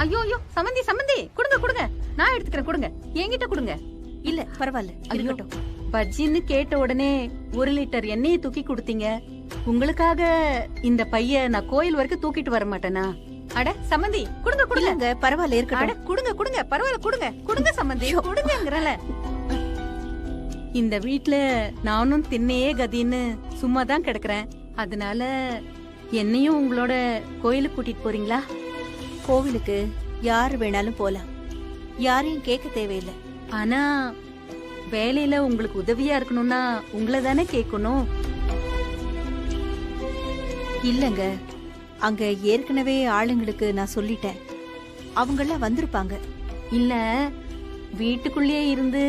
ஐயோ ஐயோ சம்மந்தி சம்மந்தி கொடுங்க கொடுங்க, நான் எடுத்துக்கிறேன், கொடுங்க, என்கிட்ட கொடுங்க. இல்ல பரவாயில்ல, ஐயோ பஜ்ஜின்னு கேட்ட உடனே 1 லிட்டர் எண்ணெயை தூக்கி கொடுத்தீங்க. உங்களுக்காக இந்த பைய நான் கோயில் வரைக்கும் தூக்கிட்டு வர மாட்டேனா? அட சம்மந்தி கொடுங்க கொடுங்க. இல்லங்க பரவாயில்ல, அட இருக்கட்டும். கொடுங்க கொடுங்க, பரவாயில்ல கொடுங்க கொடுங்க சம்மந்தி, கொடுங்கங்கறல. இந்த வீட்ல நானும் தின்னையே கதின்னு சும்மா தான் கிடக்குறேன். அதனால என்னையும் உங்களோட கோயிலுக்கு கூட்டிட்டு போறீங்களா? கோவிலுக்கு யாரு வேணாலும் போலாம், யாரையும் கேட்க தேவையில்லை. ஆனா வேலையில உங்களுக்கு உதவியா இருக்கணும்னா உங்களை தானே கேட்கணும். இல்லங்க, அங்க ஏற்கனவே ஆளுங்களுக்கு நான் சொல்லிட்டேன், அவங்கெல்லாம் வந்திருப்பாங்க. இல்ல வீட்டுக்குள்ளேயே இருந்து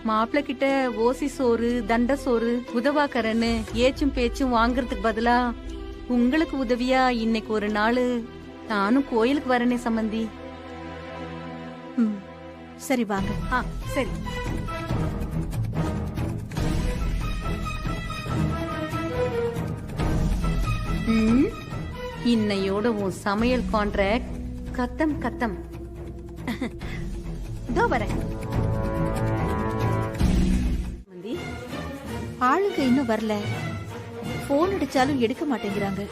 மாப்பிள்ள கிட்ட ஓசி சோறு தண்ட சோறு உதவாக்கறன்னு ஏச்சும் பேச்சும் வாங்குறதுக்கு பதிலா உங்களுக்கு உதவியா இன்னைக்கு ஒரு நாள் நானும் கோயிலுக்கு வரனே சம்மந்தி. ம், சரி வாங்க. சரி. இன்னையோட உன் சமையல் கான்ட்ராக்ட் கத்தம் கத்தம். இதோ வரேன். சம்மந்தி, ஆளுங்க இன்னும் வரல, போன் அடிச்சாலும் எடுக்க மாட்டேங்கிறாங்க.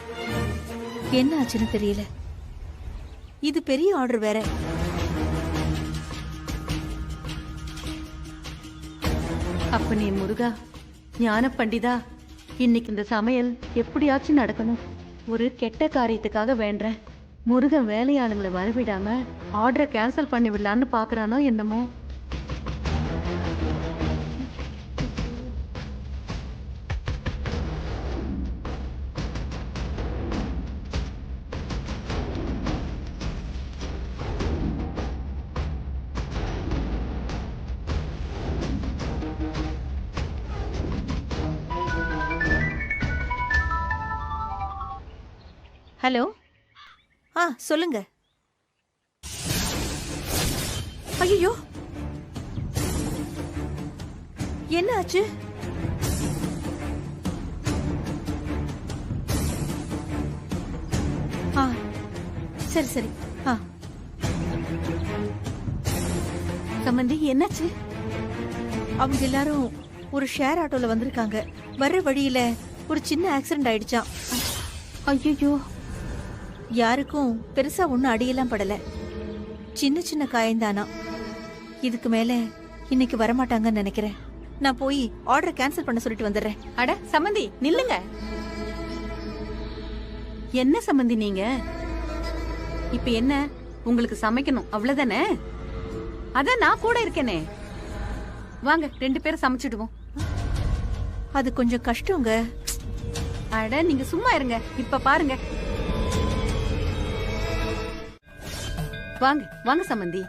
என்ன ஆச்சுன்னு தெரியல. இது பெரிய ஆர்டர் வேற. அப்ப நீ முருகா ஞான பண்டிதா, இன்னைக்கு இந்த சமையல் எப்படியாச்சும் நடக்கணும். ஒரு கெட்ட காரியத்துக்காக வேண்டேன். முருகன் வேலையாளுங்களை வரவிடாம ஆர்டரை கேன்சல் பண்ணி விடலான்னு பாக்குறானோ என்னமோ. ஹலோ, சொல்லுங்க. ஐயோ, என்ன ஆச்சு? சரி சரி. சம்மந்தி என்னாச்சு? அவங்க எல்லாரும் ஒரு ஷேர் ஆட்டோல வந்திருக்காங்க. வர்ற வழியில ஒரு சின்ன ஆக்சிடென்ட் ஆயிடுச்சாம். ஐயோ, யாருக்கும் பெருசா ஒண்ணும் அடியெல்லாம் படல, சின்ன சின்ன காயந்தானா. இதுக்கு மேல இன்னைக்கு வரமாட்டாங்கன்னு நினைக்கிறேன். நான் போய் ஆர்டர் கேன்சல் பண்ண சொல்லிட்டு வந்துடுறேன். அட சம்மந்தி நில்லுங்க. என்ன சம்மந்தி நீங்க இப்ப என்ன உங்களுக்கு சமைக்கணும் அவ்வளவுதானே? அதான் நான் கூட இருக்கேனே. வாங்க 2 பேரும் சமைச்சிடுவோம். அது கொஞ்சம் கஷ்டங்க. அட நீங்க சும்மா இருங்க, இப்ப பாருங்க. வாங்க வாங்க சம்மந்தி.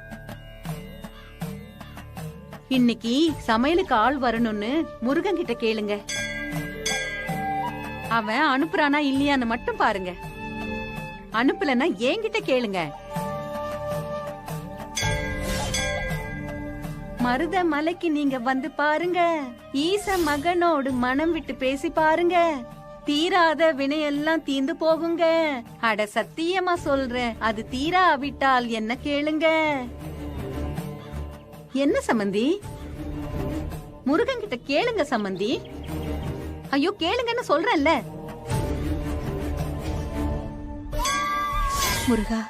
இன்னைக்கு சமையலுக்கு ஆள் வரணும்னு முருகன் கிட்ட கேளுங்க. அவன் அனுப்புறானா இல்லையான்னு மட்டும் பாருங்க. அனுப்பலன்னா என்கிட்ட கேளுங்க. மருத மலைக்கு நீங்க வந்து பாருங்க, ஈச மகனோடு மனம் விட்டு பேசி பாருங்க, தீராத வினையெல்லாம் தீந்து போகுங்க. அட சத்தியமா சொல்றேன், அது தீராவிட்டால் என்ன கேளுங்க. என்ன சம்மந்தி? முருகன் கிட்ட கேளுங்க சம்மந்தி. ஐயோ கேளுங்கன்னு சொல்றேன்ல. முருகா,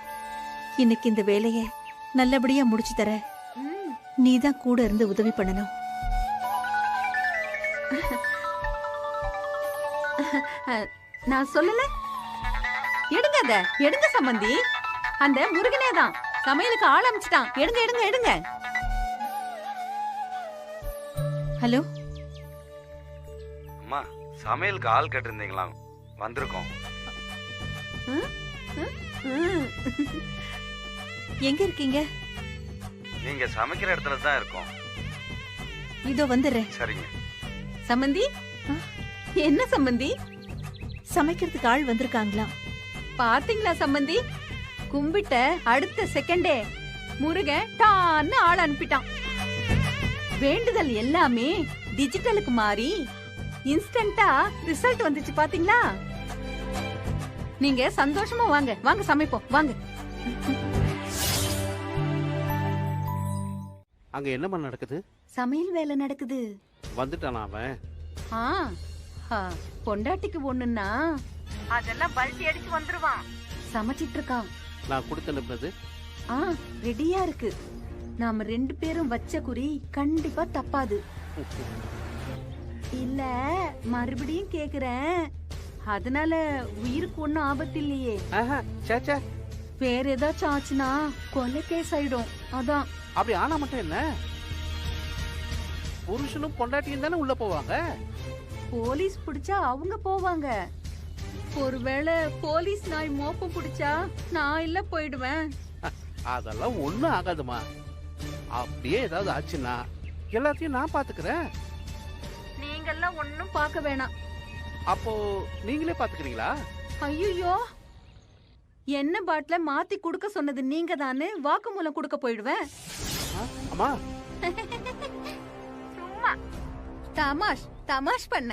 இன்னைக்கு இந்த வேலைய நல்லபடியா முடிச்சு தர நீதான் கூட இருந்து உதவி பண்ணணும். நான் சொல்லல. எடுங்க அத, எடுங்க சம்மந்தி. அந்த முருகனே தான் சமையலுக்கு ஆள் அமைச்சிட்டான். எடுங்க எடுங்க எடுங்க. ஹலோ அம்மா, சமையலுக்கு ஆள் கேட்டிருந்தீங்களா? வந்திருக்கோம். எங்க இருக்கீங்க? நீங்க சமைக்கிற இடத்துல தான் இருக்கோம். இதோ வந்துடுறேன். சரிங்க. சம்மந்தி என்ன சம்மந்தி? சமைக்கிறதுக்கு ஆள் வந்திருக்காங்களாம். பாத்தீங்களா சம்மந்தி? கும்பிட்ட அடுத்த செகண்டே முருகன் டான்னு ஆள் அனுப்பிட்டான். வேண்டுதல் எல்லாமே டிஜிட்டலுக்கு மாறி இன்ஸ்டன்டா ரிசல்ட் வந்துச்சு பாத்தீங்களா? நீங்க சந்தோஷமா வாங்க, வாங்க சமைப்போம் வாங்க. அங்க என்னம்மா நடக்குது? சமையல் வேலை நடக்குது. வந்துட்டானா அவன்? ஆ, ஆ, பொண்டாட்டிக்கு ஒண்ணுன்னா அதெல்லாம் பல்டி அடிச்சு வந்துருவான். சமைச்சிட்டு இருக்கான். நான் கொடுத்து அனுப்புனது ஆ, ரெடியா இருக்கு. நாம 2 பேரும் வச்ச குறி கண்டிப்பா தப்பாது. இல்ல மறுபடியும் கேக்குறேன், அதனால உயிருக்கு ஒண்ணும் ஆபத்து இல்லையே? சேச்சே, வேற ஏதாச்சும் ஆச்சுன்னா கொலை கேஸ் ஆயிடும். அதான். அப்படி ஆனா மட்டும் என்ன, புருஷனும் பொண்டாட்டியும் தானே உள்ள போவாங்க. போலீஸ் பிடிச்சா அவங்க போவாங்க. ஒருவேளை போலீஸ் நாய் மோப்பம் பிடிச்சா நான் இல்ல போயிடுவேன். அதெல்லாம் ஒண்ணும் ஆகாதுமா. அப்படியே ஏதாவது ஆச்சுன்னா எல்லாத்தையும் நான் பாத்துக்கிறேன். நீங்கெல்லாம் ஒண்ணும் பார்க்க வேணாம். அப்போ நீங்களே பாத்துக்கிறீங்களா? ஐயோ, என்ன பாட்டில மாத்தி குடுக்க சொன்னது நீங்க தானே, வாக்குமூலம் கொடுக்க போயிடுவேன். அம்மா சும்மா தமாஷ் பண்ண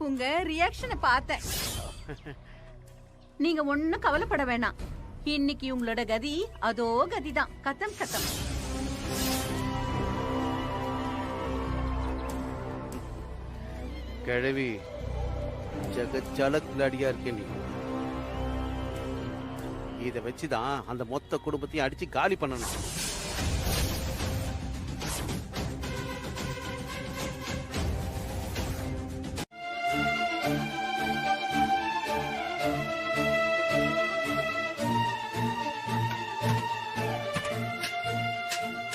உங்க ரியாக்ஷனை பார்த்தேன். நீங்க ஒண்ணும் கவலைப்பட வேணாம். இன்னைக்கு உங்களோட கதி அதோ கதிதான். கதம். கிழவி ஜகஜால கிளாடியா இருக்க நீ. இத வச்சுதான் அந்த மொத்த குடும்பத்தையும் அடிச்சு காலி பண்ணணும்.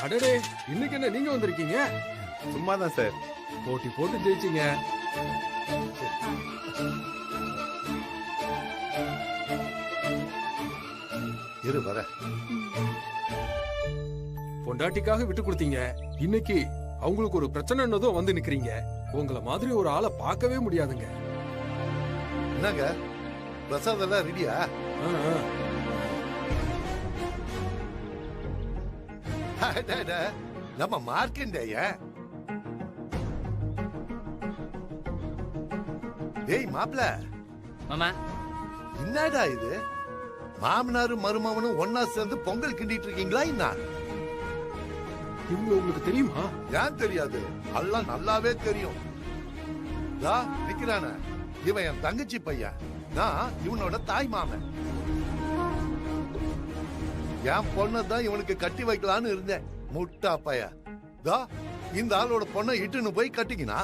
அடடே, இன்னைக்கு என்ன நீங்க வந்திருக்கீங்க? சும்மாதான் சார். போட்டி போட்டு ஜெயிச்சிங்க. இரு வர. பொண்டாட்டிக்காக விட்டு கொடுத்தீங்க. இன்னைக்கு அவங்களுக்கு ஒரு பிரச்சனைன்னதும் வந்து நிக்கிறீங்க. உங்கள மாதிரி ஒரு ஆளை பார்க்கவே முடியாதுங்க. என்னங்க பிரசாத் எல்லாம் ரெடியா? நம்ம மார்க்கண்டேய. ஏய் மாப்ள, மாமா என்னடா இது? மாமனாரும் மருமகனும் ஒன்னா சேர்ந்து பொங்கல் கிண்டிட்டு இருக்கீங்களா? என்ன இவங்க உங்களுக்கு தெரியுமா? ஏன் தெரியாது? எல்லாம் நல்லாவே தெரியும். தா நிக்கிறான, இவன் என் தங்கச்சி பையன். நான் இவனோட தாய் மாமன். என் பொண்ணதான் இவனுக்கு கட்டி வைக்கலான்னு இருந்தேன். முட்டா பைய. தா இந்த ஆளோட பொண்ணை இட்டுன்னு போய் கட்டிக்கினா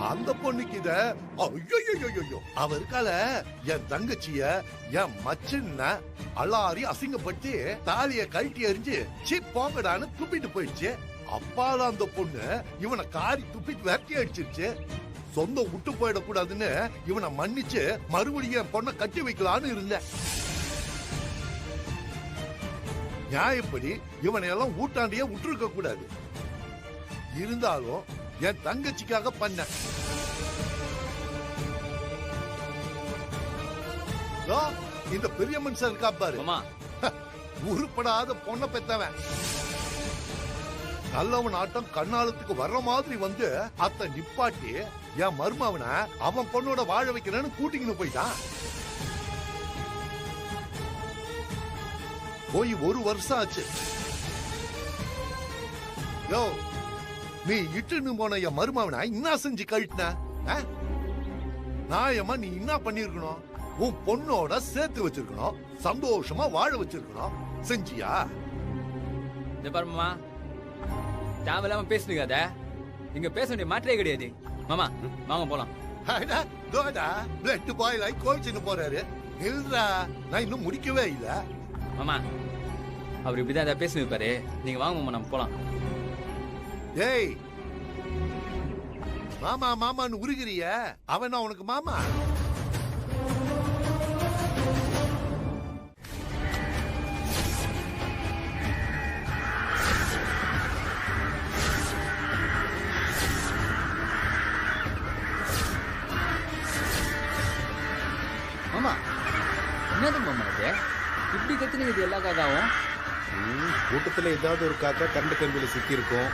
அந்த பொண்ணுக்கு இத ஐயோ அவ இருக்கால என் தங்கச்சிய என் மச்சின்ன அல்லாரி அசிங்கப்பட்டு தாலிய கழட்டி எறிஞ்சு சி போங்கடான்னு துப்பிட்டு போயிடுச்சு. அப்பால அந்த பொண்ணு இவனை காரி துப்பிட்டு விரட்டி அடிச்சிருச்சு. சொந்தம் விட்டு போயிடக்கூடாதுன்னு இவனை மன்னிச்சு மறுபடியும் என் பொண்ணை கட்டி வைக்கலான்னு இருந்தேன். நியாயப்படி இவனை எல்லாம் ஊட்டாண்டியே விட்டுருக்க கூடாது. இருந்தாலும் என் தங்கச்சிக்காக பண்ண. இந்த பெரிய மனுஷன் இருக்கா பாரு, உருப்படாத பொண்ணை பெத்தவன். நல்லவன் ஆட்டம் கண்ணாலத்துக்கு வர்ற மாதிரி வந்து அத்த நிப்பாட்டி என் மருமவனை அவன் பொண்ணோட வாழ வைக்கிறேன்னு கூட்டிக்கின்னு போயிட்டான். போய் 1 வருஷம் ஆச்சு. யோ, நீ இட்டுன்னு போன என் மருமவனை என்ன செஞ்சு கழட்டின? நாயமா நீ என்ன பண்ணிருக்கணும்? உன் பொண்ணோட சேர்த்து வச்சிருக்கணும், சந்தோஷமா வாழ வச்சிருக்கணும். செஞ்சியா? இந்த பாருமா, தேவையில்லாம பேசுனுங்க. இங்க பேச வேண்டிய மாற்றே கிடையாது. மாமா வாங்க போலாம். பிளட் பாயில் ஆகி கோவிச்சுன்னு போறாரு. இல்லடா, நான் இன்னும் முடிக்கவே இல்ல. மாமா அவர் இப்படிதான் ஏதாவது பேசுங்க பாரு. நீங்க வாங்க மாமா, நம்ம போலாம். ஏய் மாமா மாமான்னு உருகிறிய, அவன் அவனுக்கு மாமா. மாமா என்னது மாமா இது இப்படி கத்துனீங்க? இது எல்லா காக்காவும் கூட்டத்துல ஏதாவது ஒரு காக்கா கரண்ட் கம்பியில சிக்கி இருக்கும்.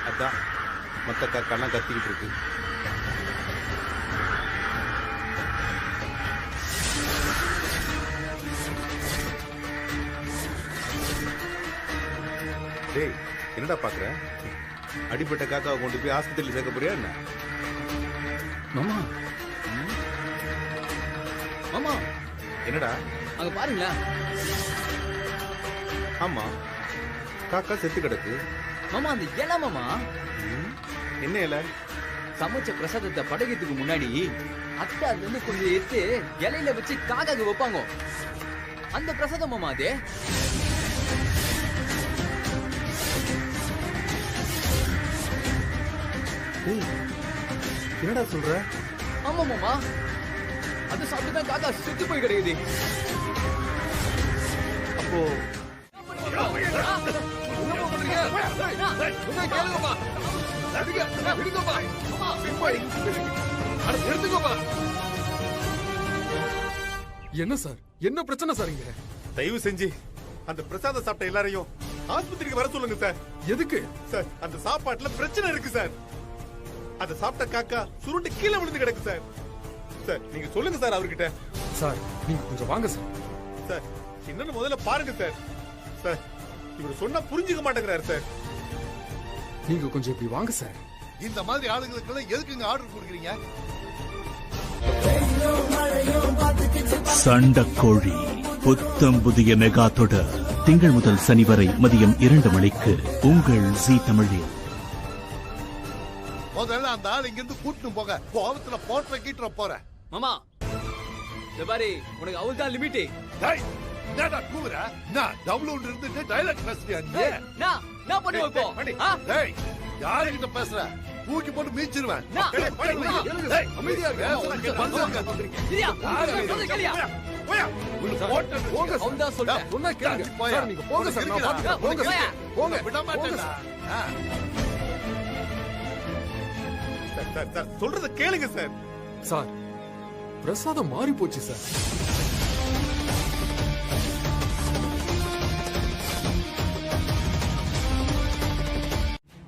அதான் மொத்த காக்கெல்லாம் கத்திக்கிட்டு இருக்கு. டேய் என்னடா பாக்குற? அடிப்பட்ட காக்காவை கொண்டு போய் ஆஸ்பத்திரியில் சேர்க்க போறியா என்ன? மாமா மாமா என்னடா? அங்க பாருங்களா. ஆமா, காக்கா செத்து கிடக்கு. மாமா அந்த இலை மாமா, என்ன இலை? சமைச்ச பிரசாதத்தை படைக்கிறதுக்கு முன்னாடி அத்தை அதுல இருந்து கொஞ்சம் எடுத்து இலையில வச்சு காக்காக்கு வைப்பாங்க. அந்த பிரசாதம் மாமா அது. என்னடா சொல்ற? ஆமா மாமா, அது சாப்பிட்டுதான் காக்கா செத்து போய் கிடைக்குது. அப்போ என்ன சார், என்ன பிரச்சனை சார் இங்க? தயவு செஞ்சு அந்த பிரசாதம் சாப்பிட்ட எல்லாரையும் ஆஸ்பத்திரிக்கு வர சொல்லுங்க சார். எதுக்கு சார், அந்த சாப்பாட்டுல பிரச்சனை இருக்கு சார். அந்த சாப்பிட்ட காக்கா சுருண்டு கீழே விழுந்து கிடக்கு சார். சார் நீங்க சொல்லுங்க சார் அவர்கிட்ட. சார் நீங்க கொஞ்சம் வாங்க சார். சார் என்னன்னு முதல்ல பாருங்க சார். சார் இவர் சொன்னா புரிஞ்சுக்க மாட்டேங்கிறாரு சார். நீங்க கொஞ்சம் இப்படி வாங்க சார். இந்த மாதிரி ஆளுங்களுக்கு எதுக்குங்க ஆர்டர் கொடுக்குறீங்க? சண்டக்கோழி புத்தம் புதிய மெகா தொடர் திங்கள் முதல் சனி வரை மதியம் 2 மணிக்கு உங்கள் ஜீ தமிழில். முதல்ல அந்த ஆள் இங்க இருந்து கூட்டிட்டு போக, கோவத்துல போட்ட கீட்டுற போற. மாமா இந்த பாரு, உனக்கு அவள் தான் லிமிட். என்னடா கூவுற? நான் டபுள் ஒன்று இருந்துட்டு டைலாக் பேசுறியா நீ? நான் பண்ணுவேன் இப்போ. டேய் யார்கிட்ட பேசுற? தூக்கி போட்டு மீச்சிருவேன். அமைதியா அவன் தான் சொல்றேன். சொன்னா கேளுங்க. சார், நீங்க போங்க சார், நான் பாத்துக்கிறேன். போங்க சார். போங்க. விட மாட்டேன்டா. சார் சார் சொல்றத கேளுங்க சார். சார் பிரசாதம் மாறி போச்சு சார்.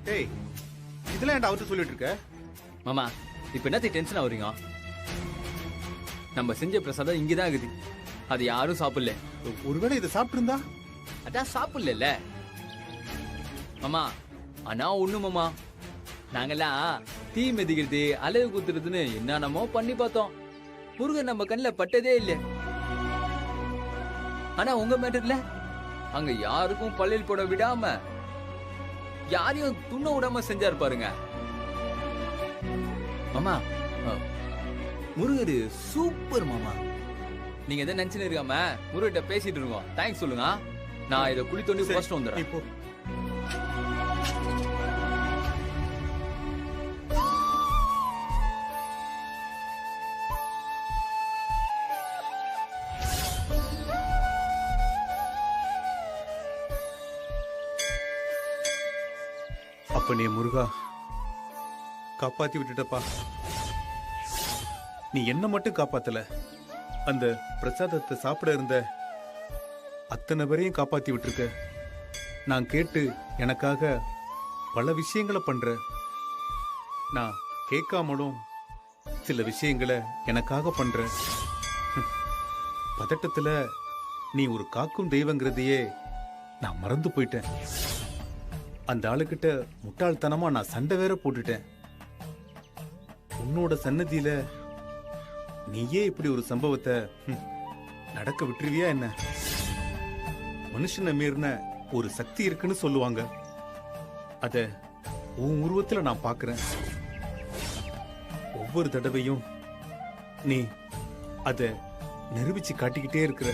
டேய் இதெல்லாம் ஏன்டா அவர்கிட்ட சொல்லிட்டு இருக்க? மாமா இப்ப என்னத்துக்கு டென்ஷன் ஆகுறீங்க? நம்ம செஞ்ச பிரசாதம் இங்கதான் இருக்குது. அது யாரும் சாப்பிடல. ஒருவேளை இதை சாப்பிட்டு இருந்தா? அதான் சாப்பிடல மாமா. ஆனா ஒண்ணு மாமா, நாங்கெல்லாம் தீ மிதிக்கிறது, அலைவு குத்துறதுன்னு என்னென்னமோ பண்ணி பார்த்தோம். முருகன் நம்ம கண்ணில் பட்டதே இல்லை. ஆனா உங்க மேட்டர்ல அங்க யாருக்கும் பள்ளியில் போட விடாம, யாரையும் துண்ண விடாம செஞ்சாரு பாருங்க மாமா. முருகரு சூப்பர் மாமா. நீங்க எதை நினைச்சுன்னு இருக்காம முருகிட்ட பேசிட்டு இருக்கோம். தேங்க்ஸ் சொல்லுங்க. நான் இதை குழி தோண்டி ஃபர்ஸ்ட் வந்துடுறேன். இப்போ அப்பனே முருகா, காப்பாத்தி விட்டுட்டப்பா. நீ என்ன மட்டும் காப்பாத்தல, அந்த பிரசாதத்தை சாப்பிட இருந்த அத்தனை பேரையும் காப்பாத்தி விட்டுருக்க. நான் கேட்டு எனக்காக பல விஷயங்களை பண்ற. நான் கேட்காமலும் சில விஷயங்களை எனக்காக பண்ற. பதட்டத்துல நீ ஒரு காக்கும் தெய்வங்கிறதையே நான் மறந்து போயிட்டேன். அந்த ஆளுகிட்ட முட்டாள்தனமா நான் சண்டை வேற போட்டுட்டேன். உன்னோட சன்னதியில நீயே இப்படி ஒரு சம்பவத்தை நடக்க விட்டுருவியா என்ன? மனுஷனை மீறின ஒரு சக்தி இருக்குன்னு சொல்லுவாங்க. அத உன் உருவத்துல நான் பாக்குறேன். ஒவ்வொரு தடவையும் நீ அத நிரூபிச்சு காட்டிக்கிட்டே இருக்கிற.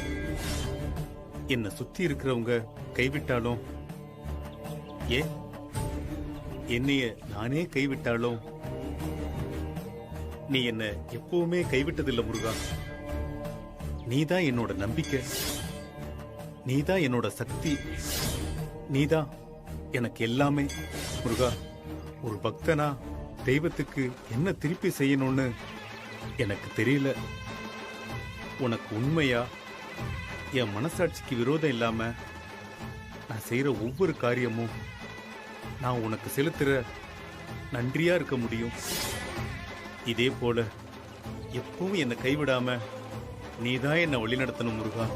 என்னை சுத்தி இருக்கிறவங்க கைவிட்டாலும், என்னைய நானே கைவிட்டாலும், நீ என்ன எப்பவுமே கைவிட்டதில்லை முருகா. நீதான் என்னோட நம்பிக்கை, நீதான் என்னோட சக்தி, நீதான் எனக்கு எல்லாமே முருகா. ஒரு பக்தனா தெய்வத்துக்கு என்ன திருப்பி செய்யணும்னு எனக்கு தெரியல. உனக்கு உண்மையா என் மனசாட்சிக்கு விரோதம் இல்லாம நான் செய்யற ஒவ்வொரு காரியமும் நான் உனக்கு செலுத்துற நன்றியா இருக்க முடியும். இதே போல எப்பவும் என்னை கைவிடாம நீதான் என்னை வழிநடத்தணும் முருகா.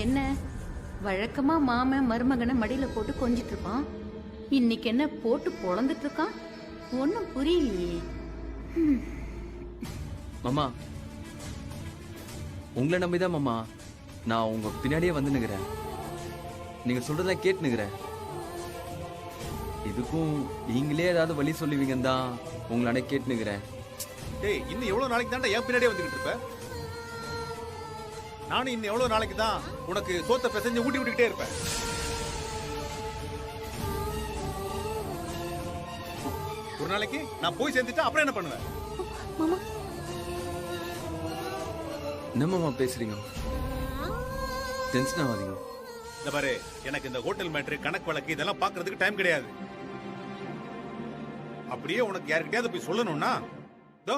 என்ன வழக்கமா மாமன் மருமகனை மடியில போட்டு கொஞ்சிட்டு இருப்பான், இன்னைக்கு என்ன போட்டு பொழந்துட்டு இருக்கான்? ஒன்னும் புரியலையே. மாமா உங்களை நம்பிதான் மாமா நான் உங்க பின்னாடியே வந்து நிக்கிறேன். நீங்க சொல்றத கேட்டு நிக்கிறேன். இதுக்கும் நீங்களே ஏதாவது வழி சொல்லுவீங்கன்னு தான் உங்களான கேட்டு நிக்கிறேன். டேய், இன்னும் எவ்வளவு நாளைக்கு தான்டா என் பின்னாடியே வந்துகிட்டு இருப்ப? நானும் இன்னும் எவ்வளவு நாளைக்கு தான் உனக்கு சோத்த பிசைஞ்சு ஊட்டி விட்டுக்கிட்டே இருப்பேன்? ஒரு நாளைக்கு நான் போய் சேர்ந்துட்டா அப்புறம் என்ன பண்ணுவேன்? மாமா என்ன மாமா பேசுறீங்க? டென்ஷன் ஆகாதீங்க. இந்த பாரு, எனக்கு இந்த ஹோட்டல் மேட்ரு, கணக்கு வழக்கு இதெல்லாம் பாக்குறதுக்கு டைம் கிடையாது. அப்படியே உனக்கு யாருக்கிட்டயாவது போய் சொல்லணும்னா, தோ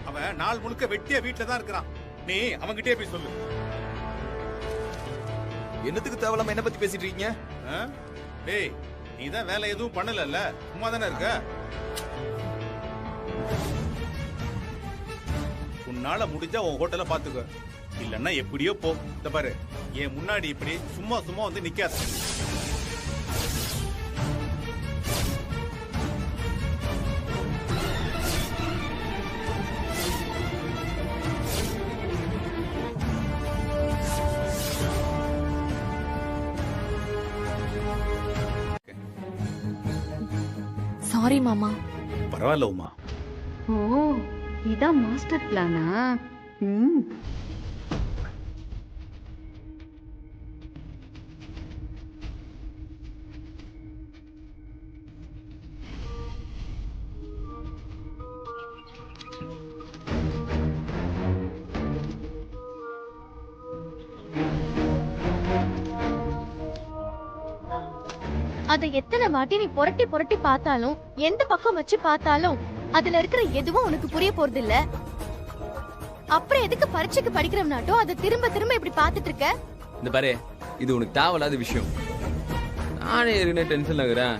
அவன் நாள் முழுக்க வெட்டியா வீட்டுல தான் இருக்கிறான். நீ அவன்கிட்டயே போய் சொல்லு. என்னத்துக்கு தேவலாம என்ன பத்தி பேசிட்டு இருக்கீங்க? டேய், நீ தான் வேலை எதுவும் பண்ணல, சும்மா தானே இருக்க. உன்னால முடிஞ்சா உன் ஹோட்டலை பாத்துக்க, இல்லன்னா எப்படியோ போ. இந்த பாரு, என் முன்னாடி இப்படி சும்மா சும்மா வந்து நிக்காத. சாரி மாமா. பரவாயில்ல உமா. ஓ, இதான் மாஸ்டர் பிளானா? ம். அதை எத்தனை வாட்டி நீ புரட்டி புரட்டி பார்த்தாலும், எந்த பக்கம் வச்சு பார்த்தாலும் அதுல இருக்கிற எதுவும் உனக்கு புரிய போறது இல்ல. அப்புறம் எதுக்கு பரீட்சைக்கு படிக்கிறோம்னாட்டும் அதை திரும்ப திரும்ப இப்படி பார்த்துட்டு இருக்க? இந்த பாரு, இது உனக்கு தேவையில்லாத விஷயம். நானே ஏற்கனவே டென்ஷன் ஆகுறேன்.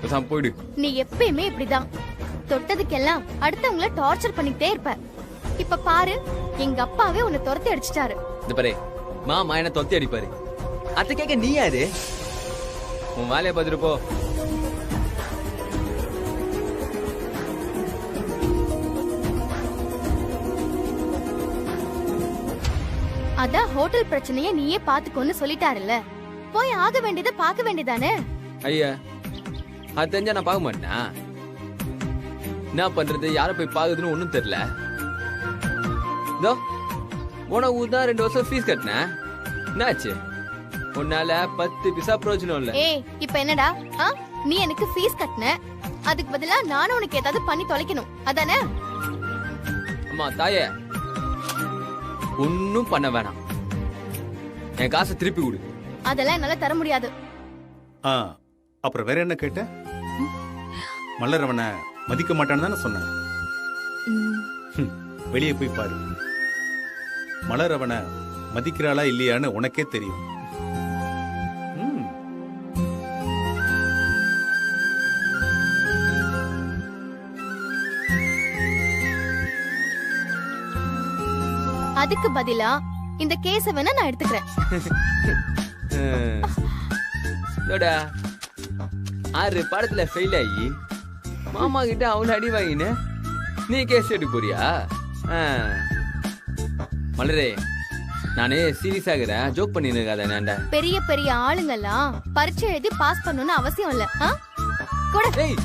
பேசாம போயிடு. நீ எப்பயுமே இப்படிதான், தொட்டதுக்கெல்லாம் அடுத்தவங்கள டார்ச்சர் பண்ணிட்டே இருப்ப. இப்ப பாரு, எங்க அப்பாவே உன்னை துரத்தி அடிச்சிட்டாரு. இந்த பாரு, மாமா என்ன தொத்தி அடிப்பாரு. அத்தை கேட்க நீ யாரு? உன் வேலையை பார்த்துட்டு போ. அதான் ஹோட்டல் பிரச்சனைய நீயே பாத்துக்கோன்னு சொல்லிட்டாருல்ல, போய் ஆக வேண்டியதை பார்க்க வேண்டியதானே? ஐயா, அது தெரிஞ்சா நான் பார்க்க மாட்டேனா? என்ன பண்றது, யார போய் பாக்குதுன்னு ஒண்ணும் தெரியல. இதோ உனக்கு தான் 2 வருஷம் ஃபீஸ் கட்டினேன். என்னாச்சு? உன்னால 10 பைசா பிரயோஜனம் இல்ல. ஏய், இப்ப என்னடா? நீ எனக்கு ஃபீஸ் கட்டின, அதுக்கு பதிலா நானும் உனக்கு ஏதாவது பண்ணி தொலைக்கணும், அதானே? அம்மா தாயே, ஒன்னும் பண்ண வேணாம். என் காசை திருப்பி கொடு. அதெல்லாம் என்னால தர முடியாது. அப்புறம் வேற என்ன கேட்ட? மலர் அவனை மதிக்க மாட்டான்னு தானே சொன்னேன். வெளியே போய் பாரு, மலர் அவனை மதிக்கிறாளா இல்லையான்னு உனக்கே தெரியும். அதுக்கு பதிலா இந்த கேஸ வேணா நான் எடுத்துக்கிறேன். 6 பாடத்துல ஃபெயில் ஆகி மாமா கிட்ட அவன் அடி வாங்கின நீ கேஸ் எடுக்க போறியா? மலரே, நானே சீரியஸ் ஆகுறேன், ஜோக் பண்ணிருக்காத. நான்டா பெரிய பெரிய ஆளுங்கெல்லாம் பரீட்சை எழுதி பாஸ் பண்ணணும்னு அவசியம் இல்ல. கூட ஏய்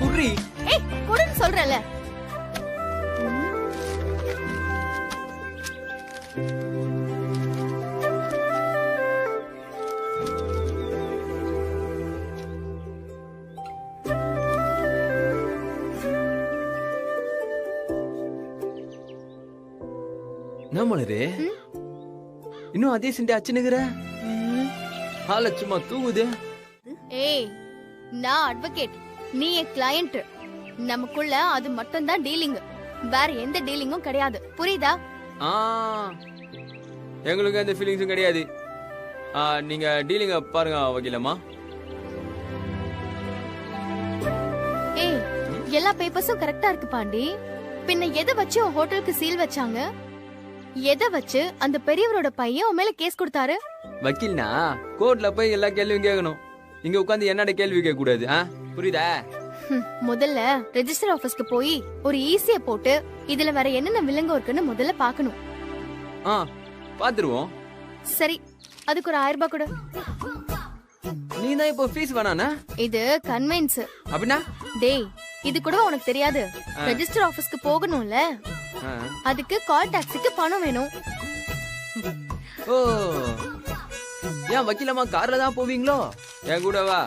குர்ரி, ஏய் கூடன்னு சொல்றல. என்ன மலரே, இன்னும் அதே சிண்டி அச்சுனுக்குற? ஹால சும்மா தூங்குது. ஏய், நான் அட்வொகேட், நீ என் கிளையண்ட். நமக்குள்ள அது மட்டும் தான் டீலிங், வேற எந்த டீலிங்கும் கிடையாது. புரியுதா? எங்களுக்கு எந்த ஃபீலிங்ஸும் கிடையாது. நீங்க டீலிங்க பாருங்க வக்கீலம்மா. ஏய், எல்லா பேப்பர்ஸும் கரெக்டா இருக்கு பாண்டி. பின்ன எதை வச்சு ஹோட்டலுக்கு சீல் வச்சாங்க? எதை வச்சு அந்த பெரியவரோட பையன் உன் மேல கேஸ் கொடுத்தாரு? வக்கீல்னா கோர்ட்ல போய் எல்லா கேள்வியும் கேட்கணும். இங்க உட்காந்து என்னோட கேள்வி கேட்க கூடாது. புரியுதா? முதல்ல ரெஜிஸ்டர் ஆபீஸ்க்கு போய் ஒரு ஈஸிய போட்டு இதுல வேற என்னென்ன வில்லங்கம் இருக்குன்னு முதல்ல பாக்கணும். பாத்துருவோம். சரி, அதுக்கு ஒரு 1000 ரூபாய் கொடு. நீ தான் இப்போ ஃபீஸ் வேணானா? இது கன்வென்ஸ். அப்படின்னா? டேய், இது கூட உனக்கு தெரியாது. ரெஜிஸ்டர் ஆபீஸ்க்கு போகணும்ல, அதுக்கு கால் டாக்ஸிக்கு பணம் வேணும். ஓ, ஏன் வக்கீலம்மா கார்ல தான் போவீங்களோ? என் கூட வா.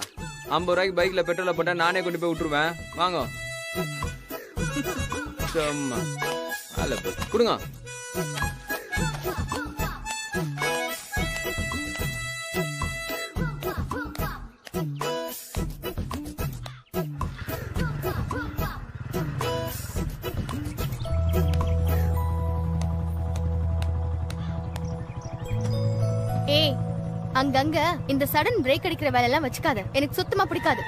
50 ரூபாய்க்கு பைக்ல பெட்ரோல போட்டா நானே கொண்டு போய் விட்டுருவேன். வாங்க. சும்மா கொடுங்க. ஏய், அங்கங்க இந்த சடன் பிரேக் அடிக்கிற வேலை எல்லாம் வச்சுக்காத. எனக்கு சுத்தமா பிடிக்காது.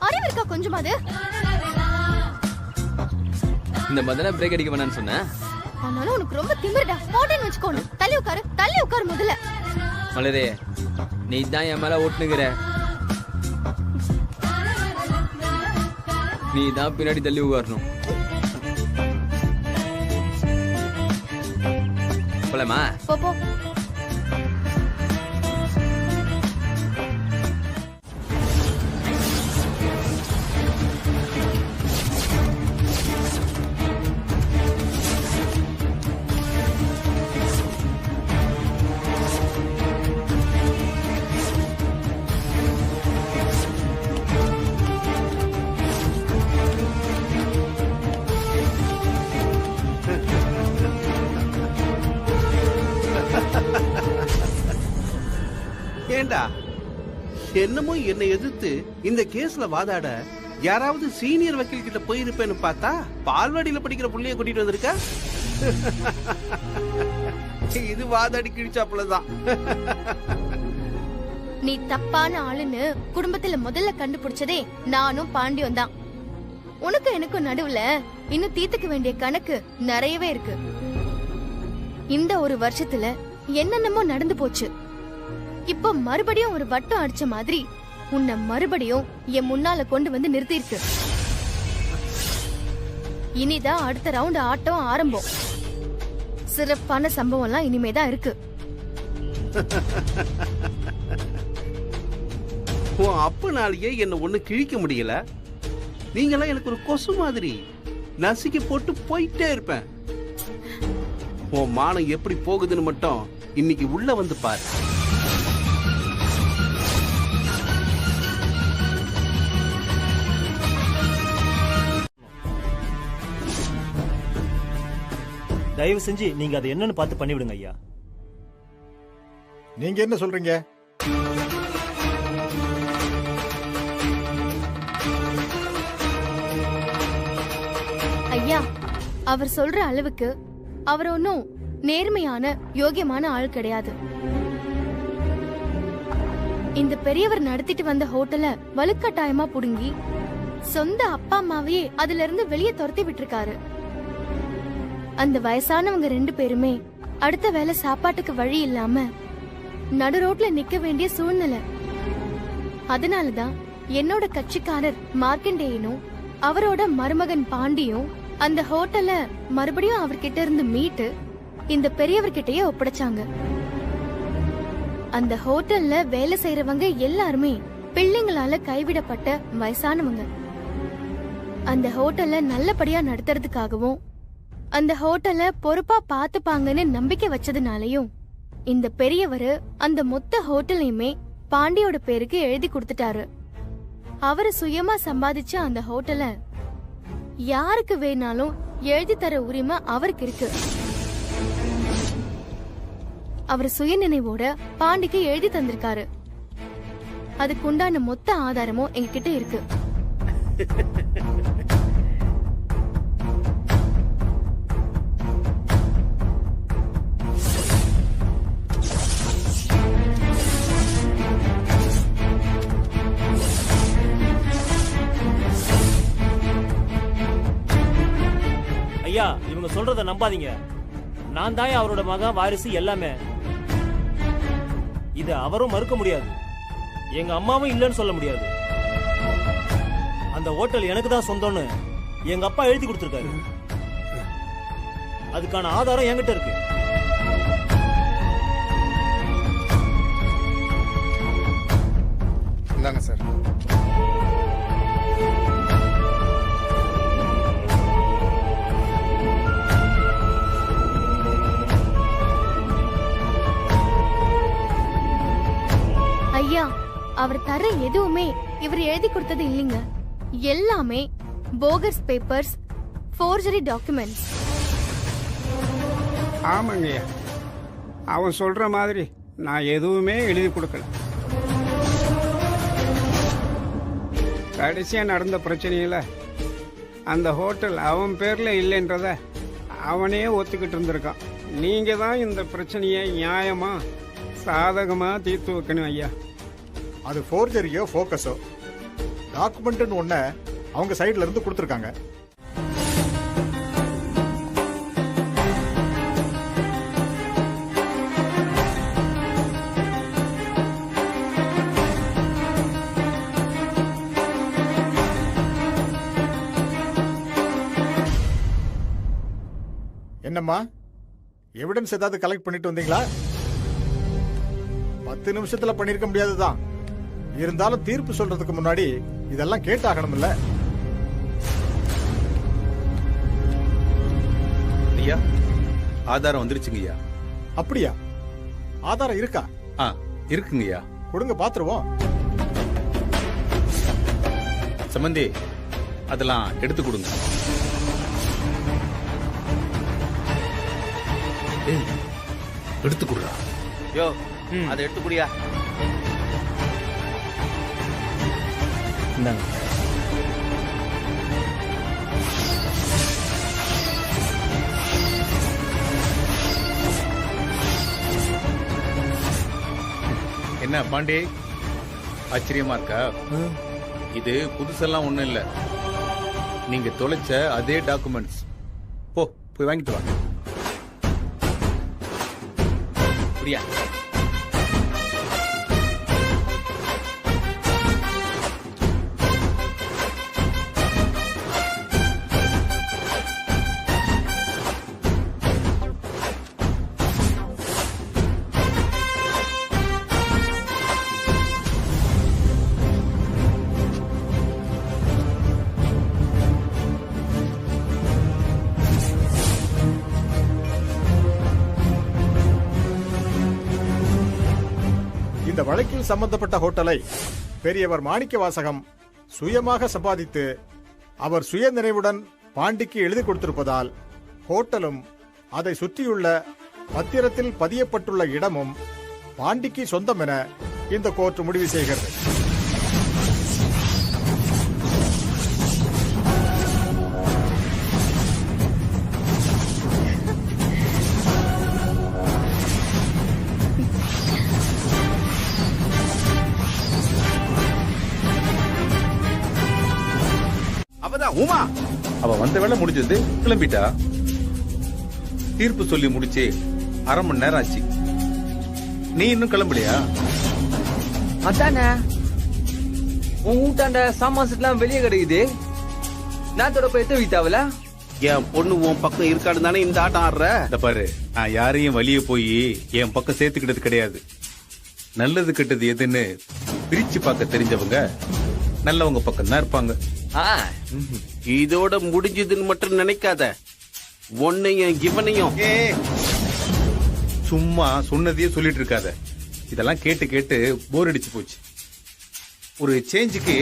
அறிவு இருக்கா கொஞ்சமாது? இந்த மதன பிரேக் அடிக்க வேணாம்னு சொன்னேன். ஆனாலும் உனக்கு ரொம்ப திமிருடா. போட்டேன்னு வச்சுக்கோணும். தள்ளி உட்காரு முதல்ல. மலரே, நீ தான் என் மேல ஓட்டுனுங்கிற. நீ தான் பின்னாடி தள்ளி உட்காரணும். போலாமா? போ. ஏண்டா, என்னமோ என்னை எதிர்த்து இந்த கேஸ்ல வாதாட யாராவது சீனியர் வக்கீல் கிட்ட போயிருப்பேன்னு பார்த்தா பால்வாடியில படிக்கிற புள்ளைய கூட்டிட்டு வந்திருக்க. இது வாதாடி கிழிச்சாப்புலதான். நீ தப்பான ஆளுன்னு குடும்பத்துல முதல்ல கண்டுபிடிச்சதே நானும் பாண்டியும் தான். உனக்கு எனக்கும் நடுவுல இன்னும் தீர்த்துக்க வேண்டிய கணக்கு நிறையவே இருக்கு. இந்த ஒரு வருஷத்துல என்னென்னமோ நடந்து போச்சு. இப்போ மறுபடியும் ஒரு வட்டம் அடிச்ச மாதிரி உன்னை மறுபடியும் என் முன்னால கொண்டு வந்து நிறுத்திருக்கு. இனிதான் அடுத்த ரவுண்ட் ஆட்டம் ஆரம்பம். சிறப்பான சம்பவம் எல்லாம் இனிமேதான் இருக்கு. உன் அப்பனாலேயே என்ன ஒண்ணு கிழிக்க முடியல. நீங்களாம் எனக்கு ஒரு கொசு மாதிரி நசுக்கி போட்டு போயிட்டே இருப்பேன். உன் மானம் எப்படி போகுதுன்னு மட்டும் இன்னைக்கு உள்ள வந்து பாரு. தயவு செஞ்சு நீங்க அதை என்னன்னு பார்த்து பண்ணிவிடுங்க ஐயா. நீங்க என்ன சொல்றீங்க? ஐயா, அவர் சொல்ற அளவுக்கு அவர் ஒன்னும் நேர்மையான யோகியமான ஆள் கிடையாது. இந்த பெரியவர் நடத்திட்டு வந்த ஹோட்டல வலுக்கட்டாயமா புடுங்கி சொந்த அப்பா அம்மாவையே அதுல இருந்து வெளியே துரத்தி விட்டுருக்காரு. அந்த வயசானவங்க 2 பேருமே அடுத்த வேளை சாப்பாட்டுக்கு வழி இல்லாம நடு ரோட்ல நிக்க வேண்டிய சூழ்நிலை. அதனாலதான் என்னோட கட்சிக்காரர் மார்க்கண்டேயனும் அவரோட மருமகன் பாண்டியும் அந்த ஹோட்டல மறுபடியும் அவர்கிட்ட இருந்து மீட்டு இந்த பெரியவர்கிட்டயே ஒப்படைச்சாங்க. அந்த ஹோட்டல்ல வேலை செய்யறவங்க எல்லாருமே பிள்ளைங்களால கைவிடப்பட்ட வயசானவங்க. அந்த ஹோட்டல்ல நல்லபடியா நடத்துறதுக்காகவும் அந்த ஹோட்டல பொறுப்பா பாத்துப்பாங்கன்னு நம்பிக்கை வச்சதுனாலயும் இந்த பெரியவரு அந்த மொத்த ஹோட்டலையுமே பாண்டியோட பேருக்கு எழுதி கொடுத்துட்டாரு. அவரு சுயமா சம்பாதிச்ச அந்த ஹோட்டல யாருக்கு வேணாலும் எழுதி தர உரிமை அவருக்கு இருக்கு. அவர் சுயநினைவோட பாண்டிக்கு எழுதி தந்திருக்காரு. அதுக்கு உண்டான மொத்த ஆதாரமும் எங்ககிட்ட இருக்கு. ஐயா இவங்க சொல்றத நம்பாதீங்க. நான் தான் அவரோட மகன், வாரிசு எல்லாமே. இத அவரும் மறுக்க முடியாது. எங்க அம்மாவும் இல்லைன்னு சொல்ல முடியாது. அந்த ஹோட்டல் எனக்கு தான் சொந்தம்னு எங்க அப்பா எழுதி கொடுத்திருக்காரு. அதுக்கான ஆதாரம் என்கிட்ட இருக்கு. இந்தாங்க சார். ஐயா, அவர் தர எதுவுமே இவர் எழுதி கொடுத்தது இல்லைங்க. எல்லாமே போகஸ் பேப்பர்ஸ், ஃபோர்ஜரி டாக்குமெண்ட்ஸ். ஆமாங்க, அவன் சொல்ற மாதிரி நான் எதுவுமே எழுதி கொடுக்கல. கடைசியா நடந்த பிரச்சனையில அந்த ஹோட்டல் அவன் பேர்ல இல்லைன்றத அவனே ஒத்துக்கிட்டு இருந்திருக்கான். நீங்க தான் இந்த பிரச்சனையை நியாயமா சாதகமா தீர்த்து வைக்கணும் ஐயா. அது ஃபோர்ஜரியோ ஃபோக்கஸோ டாக்குமெண்ட்னு ஒன்ன அவங்க சைடுல இருந்து கொடுத்துருக்காங்க. என்னம்மா, எவிடன்ஸ் ஏதாவது கலெக்ட் பண்ணிட்டு வந்தீங்களா? 10 நிமிஷத்துல பண்ணிருக்க முடியாதுதான். இருந்தாலும் தீர்ப்பு சொல்றதுக்கு முன்னாடி இதெல்லாம் கேட்டாகணும்ல. ஐயா, ஆதாரம் வந்துருச்சுங்கய்யா. அப்படியா? ஆதாரம் இருக்கா? இருக்குங்கய்யா. கொடுங்க பாத்துருவோம். சம்பந்தி, அதெல்லாம் எடுத்து கொடுங்க. எடுத்து கொடுறா. யோ, அதை எடுத்து குடியா. என்ன பாண்டே, ஆச்சரியமா இருக்கா? இது புதுசெல்லாம் ஒண்ணும் இல்ல. நீங்க தொலைச்ச அதே டாக்குமெண்ட்ஸ். போய் வாங்கிட்டு வா. புரியா? இந்த வழக்கில் சம்பந்தப்பட்ட ஹோட்டலை பெரியவர் மாணிக்க வாசகம் சுயமாக சம்பாதித்து அவர் சுய நினைவுடன் பாண்டிக்கு எழுதி கொடுத்திருப்பதால் ஹோட்டலும் அதை சுற்றியுள்ள பத்திரத்தில் பதியப்பட்டுள்ள இடமும் பாண்டிக்கு சொந்தம் என இந்த கோர்ட் முடிவு செய்கிறது. உமா, அவ வந்த வேலை முடிஞ்சது, கிளம்பிட்டா. தீர்ப்பு சொல்லி முடிச்சு 1/2 மணி நேரம் ஆச்சு. நீ இன்னும் கிளம்பலையா? அதானே, உன் வீட்டாண்ட சாமான் செட்லாம் வெளியே கிடைக்குது. நான் தொடப்ப எத்த வீட்டாவல என் பொண்ணு உன் பக்கம் இருக்கான்னு தானே இந்த ஆட்டம் ஆடுற. இந்த பாரு, நான் யாரையும் வெளியே போய் என் பக்கம் சேர்த்துக்கிட்டது கிடையாது. நல்லது கெட்டது எதுன்னு பிரிச்சு பார்க்க தெரிஞ்சவங்க நல்லவங்க பக்கம் தான் இருப்பாங்க. இதோட முடிஞ்சதுன்னு மட்டும் நினைக்காத. ஒன்னையும் இவனையும் சும்மா சொன்னதையே சொல்லிட்டு இருக்காத. இதெல்லாம் கேட்டு கேட்டு போர் அடிச்சு போச்சு. ஒரு சேஞ்சுக்கு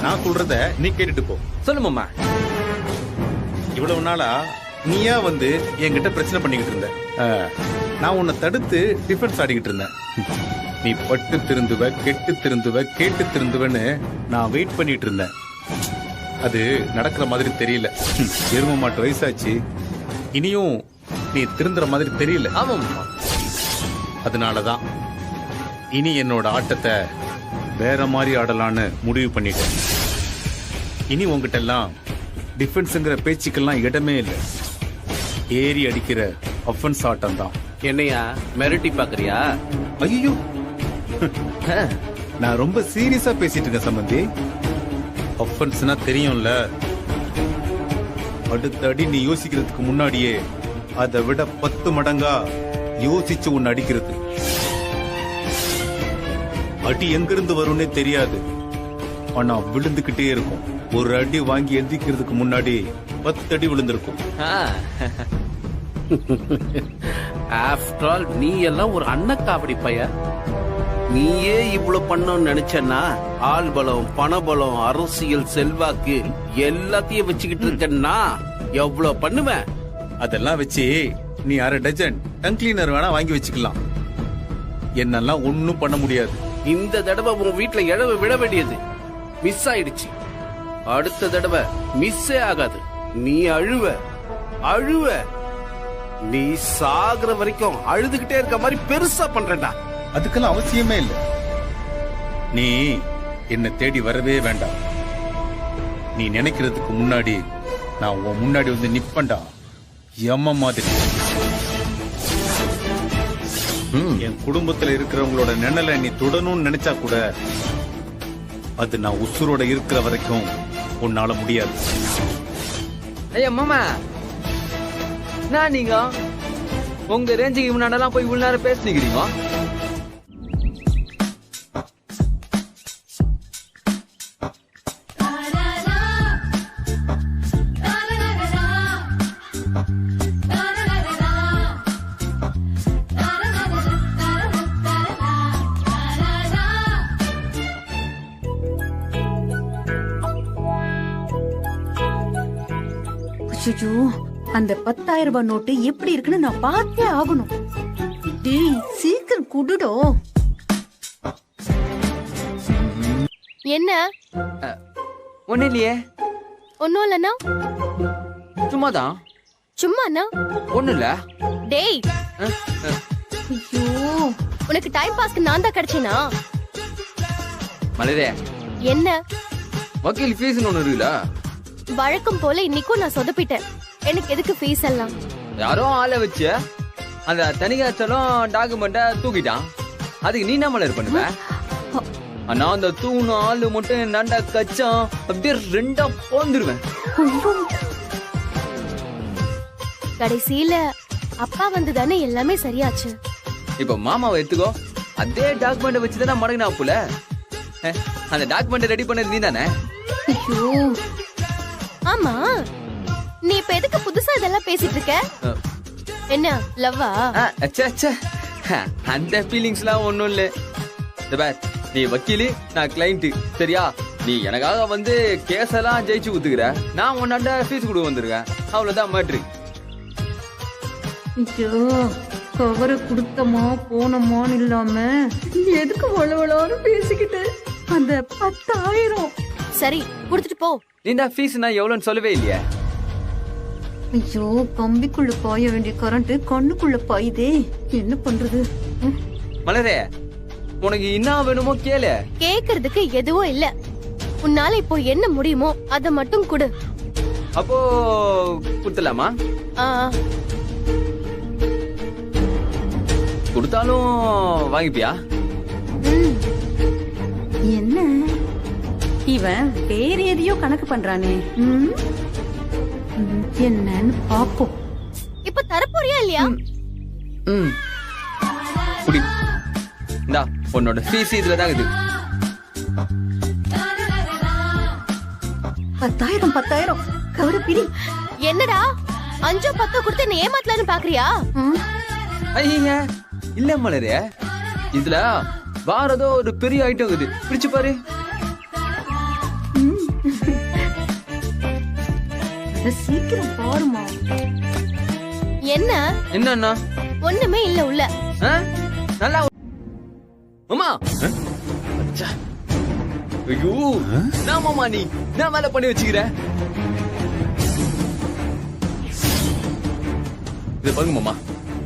நான் சொல்றத நீ கேட்டுட்டு போ. சொல்லுமாமா. இவ்வளவு நாளா நீயா வந்து என்கிட்ட பிரச்சனை பண்ணிக்கிட்டு இருந்த. நான் உன்னை தடுத்து டிஃபென்ஸ் ஆடிக்கிட்டு இருந்தேன். நீ பட்டு திருந்துவ, கெட்டு திருந்துவ, கேட்டு திருந்துவன்னு நான் வெயிட் பண்ணிட்டு இருந்தேன். அது நடக்கிற மாதிரி தெரியல. எரும மாட்டு வயசாச்சு, இனியும் நீ திருந்துற மாதிரி தெரியல. அதனாலதான் இனி என்னோட ஆட்டத்தை வேற மாதிரி ஆடலான்னு முடிவு பண்ணிட்டேன். இனி உங்ககிட்ட எல்லாம் டிஃபென்ஸ்ங்கிற பேச்சுக்கெல்லாம் இடமே இல்லை. ஏறி அடிக்கிற அஃபென்ஸ் ஆட்டம் தான். என்னையா மிரட்டி பாக்குறியா? ஐயோ, நான் ரொம்ப சீரியஸா பேசிட்டு இருக்கேன் சம்பந்தி. அஃபென்ஸ்னா தெரியும்ல. அடுத்த அடி நீ யோசிக்கிறதுக்கு முன்னாடியே அதை விட 10 மடங்கா யோசிச்சு உன்னை அடிக்கிறது. அடி எங்கிருந்து வரும்னே தெரியாது, ஆனா விழுந்துகிட்டே இருக்கும். ஒரு அடி வாங்கி எந்திக்கிறதுக்கு முன்னாடி 10 அடி விழுந்திருக்கும். ஆஃப்டர் ஆல் நீ எல்லாம் ஒரு அன்னக்காவடி பைய. நீயே இவ்வளவு பண்ணணும்னு நினைச்சன்னா ஆள் பலம், பணபலம், அரசியல் செல்வாக்கு எல்லாத்தையும் வச்சுக்கிட்டு இருக்கன்னா எவ்வளவு பண்ணுவேன். அதெல்லாம் வச்சு நீ 1/2 டஜன் டங் கிளீனர் வேணா வாங்கி வச்சுக்கலாம். என்னெல்லாம் ஒண்ணும் பண்ண முடியாது. இந்த தடவை உன் வீட்டுல இழவு விட வேண்டியது மிஸ் ஆயிடுச்சு. அடுத்த தடவை மிஸ்ஸே ஆகாது. நீ அழுவ அழுவ. நீ சாகுற வரைக்கும் அழுதுகிட்டே இருக்க மாதிரி பெருசா பண்றடா. அதுக்கெல்லாம் அவசியமே இல்லை. நீ என்ன தேடி வரவே வேண்டாம். நீ நினைக்கிறதுக்கு முன்னாடி நான் உன் முன்னாடி வந்து நிப்பண்டா. எம்ம மாதிரி என் குடும்பத்துல இருக்கிறவங்களோட நிழலை நீ தொடணும்னு நினைச்சா கூட அது நான் உசுரோட இருக்கிற வரைக்கும் உன்னால முடியாது. ஐயா மாமா, நான் நீங்க உங்க ரேஞ்சுக்கு முன்னாடெல்லாம் போய் இவ்வளவு நேரம் பேசிக்கிறீங்க. ஐயோ, அந்த 10,000 ரூபாய் நோட்டு எப்படி இருக்குன்னு நான் பார்த்தே ஆகணும். டேய் சீக்கிரம் குடுடோ. என்ன? ஒண்ணு இல்லையே. ஒன்னும் இல்லன்னா? சும்மாதான். சும்மாண்ணா? ஒண்ணு இல்ல. டேய், ஐயோ, உனக்கு டைம் பாஸ்க்கு நான் தான் கிடைச்சேனா? மலரே, என்ன? வக்கீல் ஃபீஸ் ஒண்ணு இருக்குல்ல? வழக்கம் போல இன்னைக்கும் நான் சொதப்பிட்டேன். எனக்கு எதுக்கு ஃபீஸ் எல்லாம்? யாரோ ஆளை வச்சு அந்த தனிகாச்சலும் டாக்குமெண்ட தூக்கிட்டான். அதுக்கு நீ என்ன மலர் பண்ணுவ? ஆனா அந்த தூணு ஆளு மட்டும் நண்டா கச்சான் அப்படியே 2ஆ போந்துருவேன். கடைசியில அப்பா வந்து தானே எல்லாமே சரியாச்சு. இப்ப மாமாவை எடுத்துக்கோ. அதே டாக்குமெண்ட் வச்சுதானே மடங்கினா போல. அந்த டாக்குமெண்ட் ரெடி பண்ணது நீ தானே? ஆமா, நீ இப்ப எதுக்கு புதுசா இதெல்லாம் பேசிட்டு இருக்க? என்ன லவ்வா? அந்த ஃபீலிங்ஸ்லாம் ஒண்ணும் இல்ல. நீ வக்கீலு, நான் கிளைண்ட், சரியா? நீ எனக்காக வந்து கேஸ் எல்லாம் ஜெயிச்சு குத்துக்கிற, நான் உன்னாண்ட ஃபீஸ் கொடுக்க வந்திருக்கேன். அவ்வளவுதான் மேட்ரு. ஐயோ, கவரை கொடுத்தமா போனமான்னு இல்லாம எதுக்கு வளவளான்னு பேசிக்கிட்டு அந்த 10,000. சரி, கொடுத்துட்டு போ. இந்த ஃபீஸ் நான் எவ்வளவுன்னு சொல்லவே இல்லையா? ஐயோ, கம்பிக்குள்ள பாய வேண்டிய கரண்ட் கண்ணுக்குள்ள பாயுதே. என்ன பண்றது? மலரே, உனக்கு என்ன வேணுமோ கேளு. கேக்குறதுக்கு எதுவும் இல்ல. உன்னால இப்போ என்ன முடியுமோ அத மட்டும் கொடு. அப்போ கொடுத்தலாமா? கொடுத்தாலும் வாங்கிப்பியா? என்ன இவன் வேற எதையோ கணக்கு பண்றானே. என்னன்னு பாப்போம். இப்ப தரப்போறியா இல்லையா? குடி. இந்தா, உன்னோட ஃபீஸ் இதுல தான் இது. 10,000 கவரை பிடி. என்னடா 5-10 கொடுத்து என்ன ஏமாத்தலான்னு பாக்குறியா? ஐயா இல்ல மலரே, இதுல வேறதோ ஒரு பெரிய ஐட்டம் இது. பிடிச்சு பாரு. சீக்கிரம் பாருமா. என்ன? என்னன்னா? ஒண்ணுமே இல்ல உள்ள. நல்லா மாமா. ஐயோ, நான் மாமா நீ நான் வேலை பண்ணி வச்சுக்கிற. இத பாருங்க மாமா,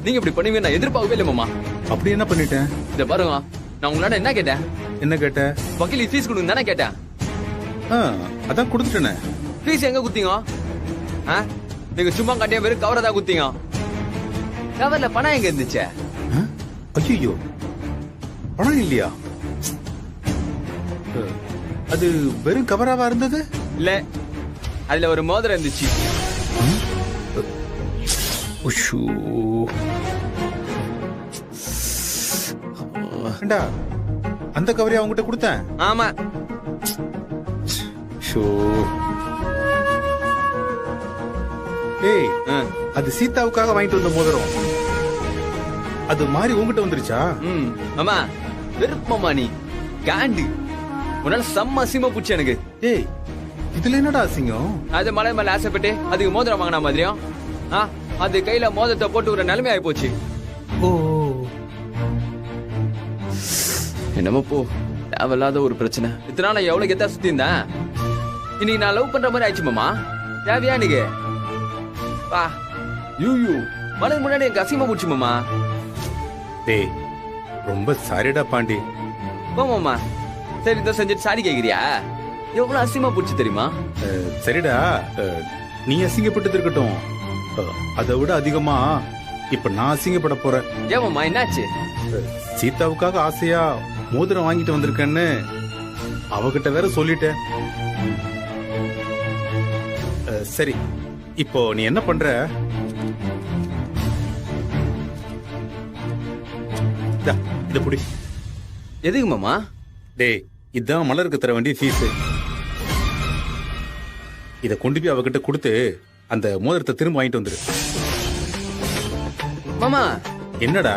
நீங்க இப்படி பண்ணுவீங்க நான் எதிர்பார்க்கவே இல்லை மாமா. அப்படி என்ன பண்ணிட்டேன்? இத பாருங்க, நான் உங்களால என்ன கேட்டேன்? என்ன கேட்ட? வக்கீல் ஃபீஸ் கொடுங்க தானே கேட்டேன். அதான் கொடுத்துட்டேனே. ஃபீஸ் எங்க குத்தீங்க? நீங்க சும்மா கட்டிய பேரு கவரை தான் குத்திங்க. கவர்ல பணம் எங்க இருந்துச்சு? ஐயோ, பணம் இல்லையா? அது வெறும் கவராவா இருந்தது? இல்ல, அதுல ஒரு மோதிரம் இருந்துச்சு. அந்த கவரையா அவங்ககிட்ட கொடுத்தேன்? ஆமா. ஏய், அது சீதாவுக்காக வாங்கிட்டு வந்த மோதிரம். அது மாதிரி உங்ககிட்ட வந்துருச்சா? மாமா வெறுப்பமா நீ காண்டு. உன்னால செம்ம அசிங்கமா புடிச்சு எனக்கு. ஏய், இதுல என்னடா அசிங்கம்? அது மலை மேல ஆசைப்பட்டு அதுக்கு மோதிரம் வாங்கினா மாதிரியும் அது கையில மோதிரத்தை போட்டு ஒரு நிலைமை ஆயி போச்சு. ஓ, என்னமோ போ, தேவையில்லாத ஒரு பிரச்சனை. இத்தனை நாள் எவ்வளவு கெத்தா சுத்தி இருந்தேன். இன்னைக்கு நான் லவ் பண்ற மாதிரி ஆயிடுச்சு மாமா. தேவையா நீங்க வா யூ மலை முன்னாடி எனக்கு அசிங்கமா போச்சு மாமா. டேய், ரொம்ப சாரிடா பாண்டி. போ மாமா. சரி, இந்த செஞ்சுட்டு சாரி கேக்குறியா? எவ்வளவு அசிங்கமா போச்சு தெரியுமா? சரிடா, நீ அசிங்கப்பட்டது இருக்கட்டும். அதை விட அதிகமா இப்ப நான் அசிங்கப்பட போறேன். ஏமாமா, என்னாச்சு? சீதாவுக்காக ஆசையா மோதிரம் வாங்கிட்டு வந்திருக்கேன்னு அவகிட்ட வேற சொல்லிட்டேன். சரி, இப்போ நீ என்ன பண்ற? இத புடி. எதுக்கு மாமா? டேய், இதான் மலருக்கு தர வேண்டிய ஃபீஸ். இத கொண்டு போய் அவகிட்ட கொடுத்து அந்த மோதிரத்தை திரும்ப வாங்கிட்டு வந்துரு. மாமா. என்னடா?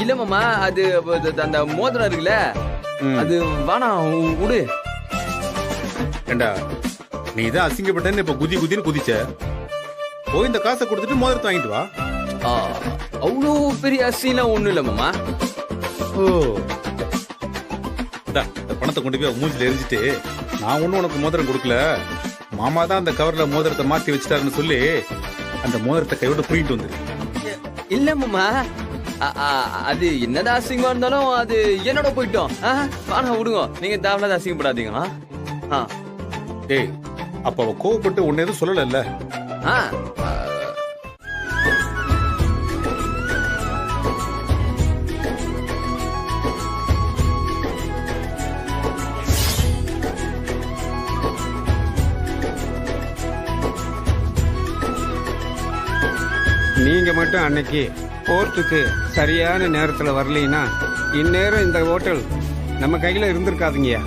இல்ல மாமா, அது அந்த மோதிரம் இருக்குல்ல, அது வேணாம், விடு. ஏண்டா, நீ தான் அசிங்கப்பட்டேன்னு இப்ப குதின்னு குதிச்ச. போய் இந்த காசை கொடுத்துட்டு மோதிரத்தை வாங்கிட்டு வா. அவ்வளோ பெரிய அசிலாம் ஒண்ணும் இல்ல மாமா. ஓ, பணத்தை கொண்டு போய் மூஞ்சில எரிஞ்சிட்டு, நான் ஒண்ணும் உனக்கு மோதிரம் கொடுக்கல, மாமா தான் அந்த கவர்ல மோதிரத்தை மாத்தி வச்சுட்டாருன்னு சொல்லி அந்த மோதிரத்தை கையோட புரியிட்டு வந்துரு. இல்ல மாமா, அது என்னதான் அசிங்கமா இருந்தாலும் அது என்னோட போயிட்டோம். வாணா விடுங்க, நீங்க தேவையில்லாத அசிங்கப்படாதீங்க. ஏய், அப்ப அவ கோவப்பட்டு உன்ன எதுவும் சொல்லல? நீங்க மட்டும் அன்னைக்கு போர்ட்டுக்கு சரியான நேரத்துல வரலைன்னா இந்நேரம் இந்த ஹோட்டல் நம்ம கையில இருந்திருக்காதுங்கய்யா.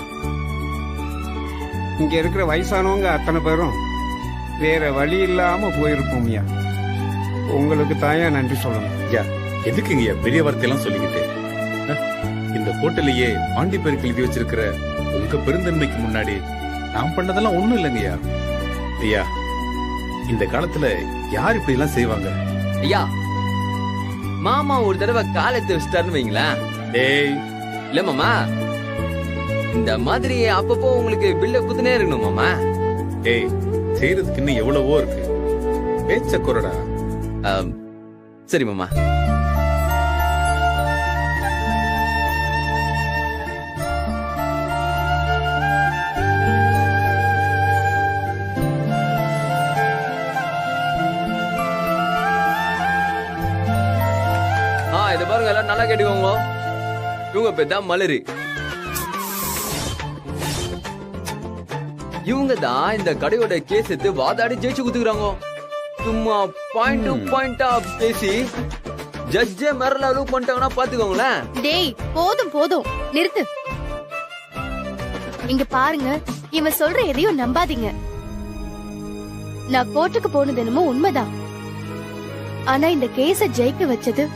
இங்க இருக்கிற வயசானவங்க அத்தனை பேரும் வேற வழி இல்லாம போயிருப்போம்யா. உங்களுக்கு தாயா நன்றி சொல்லணும். ஐயா, எதுக்குங்கய்யா பெரிய வார்த்தையெல்லாம் சொல்லிக்கிட்டு? இந்த ஹோட்டலையே பாண்டி பெருக்கு எழுதி வச்சிருக்கிற உங்க பெருந்தன்மைக்கு முன்னாடி நான் பண்ணதெல்லாம் ஒண்ணும் இல்லைங்கய்யா. ஐயா, இந்த காலத்துல யார் இப்படி எல்லாம் செய்வாங்க? ஐயா, மாமா ஒரு தடவை காலத்தை வச்சுட்டாருன்னு வைங்களேன். டேய், இல்ல மாமா, இந்த மாதிரி அப்பப்போ உங்களுக்கு பில்ல குத்துனே இருக்கணும் மாமா. டேய், செய்யறதுக்கு இன்னும் எவ்வளவோ இருக்கு, பேச்ச குறடா. சரி மாமா. இத பாருங்க, எல்லாம் நல்லா கேட்டுக்கோங்க. இவங்க பேர் தான் மலரு. இவங்க தான் இந்த கடையோட கேஸ் எடுத்து வாதாடி ஜெயிச்சு குத்துக்கிறாங்க. சும்மா பாயிண்ட் டு பாயிண்டா பேசி ஜட்ஜே மேரல அலோவ் பண்ணிட்டாங்கன்னா பாத்துக்கோங்களேன். டேய், போதும் போதும், நிறுத்து. இங்க பாருங்க, இவன் சொல்ற எதையும் நம்பாதீங்க. நான் கோர்ட்டுக்கு போனது என்னமோ உண்மைதான். ஆனா இந்த கேஸ ஜெயிக்க வச்சது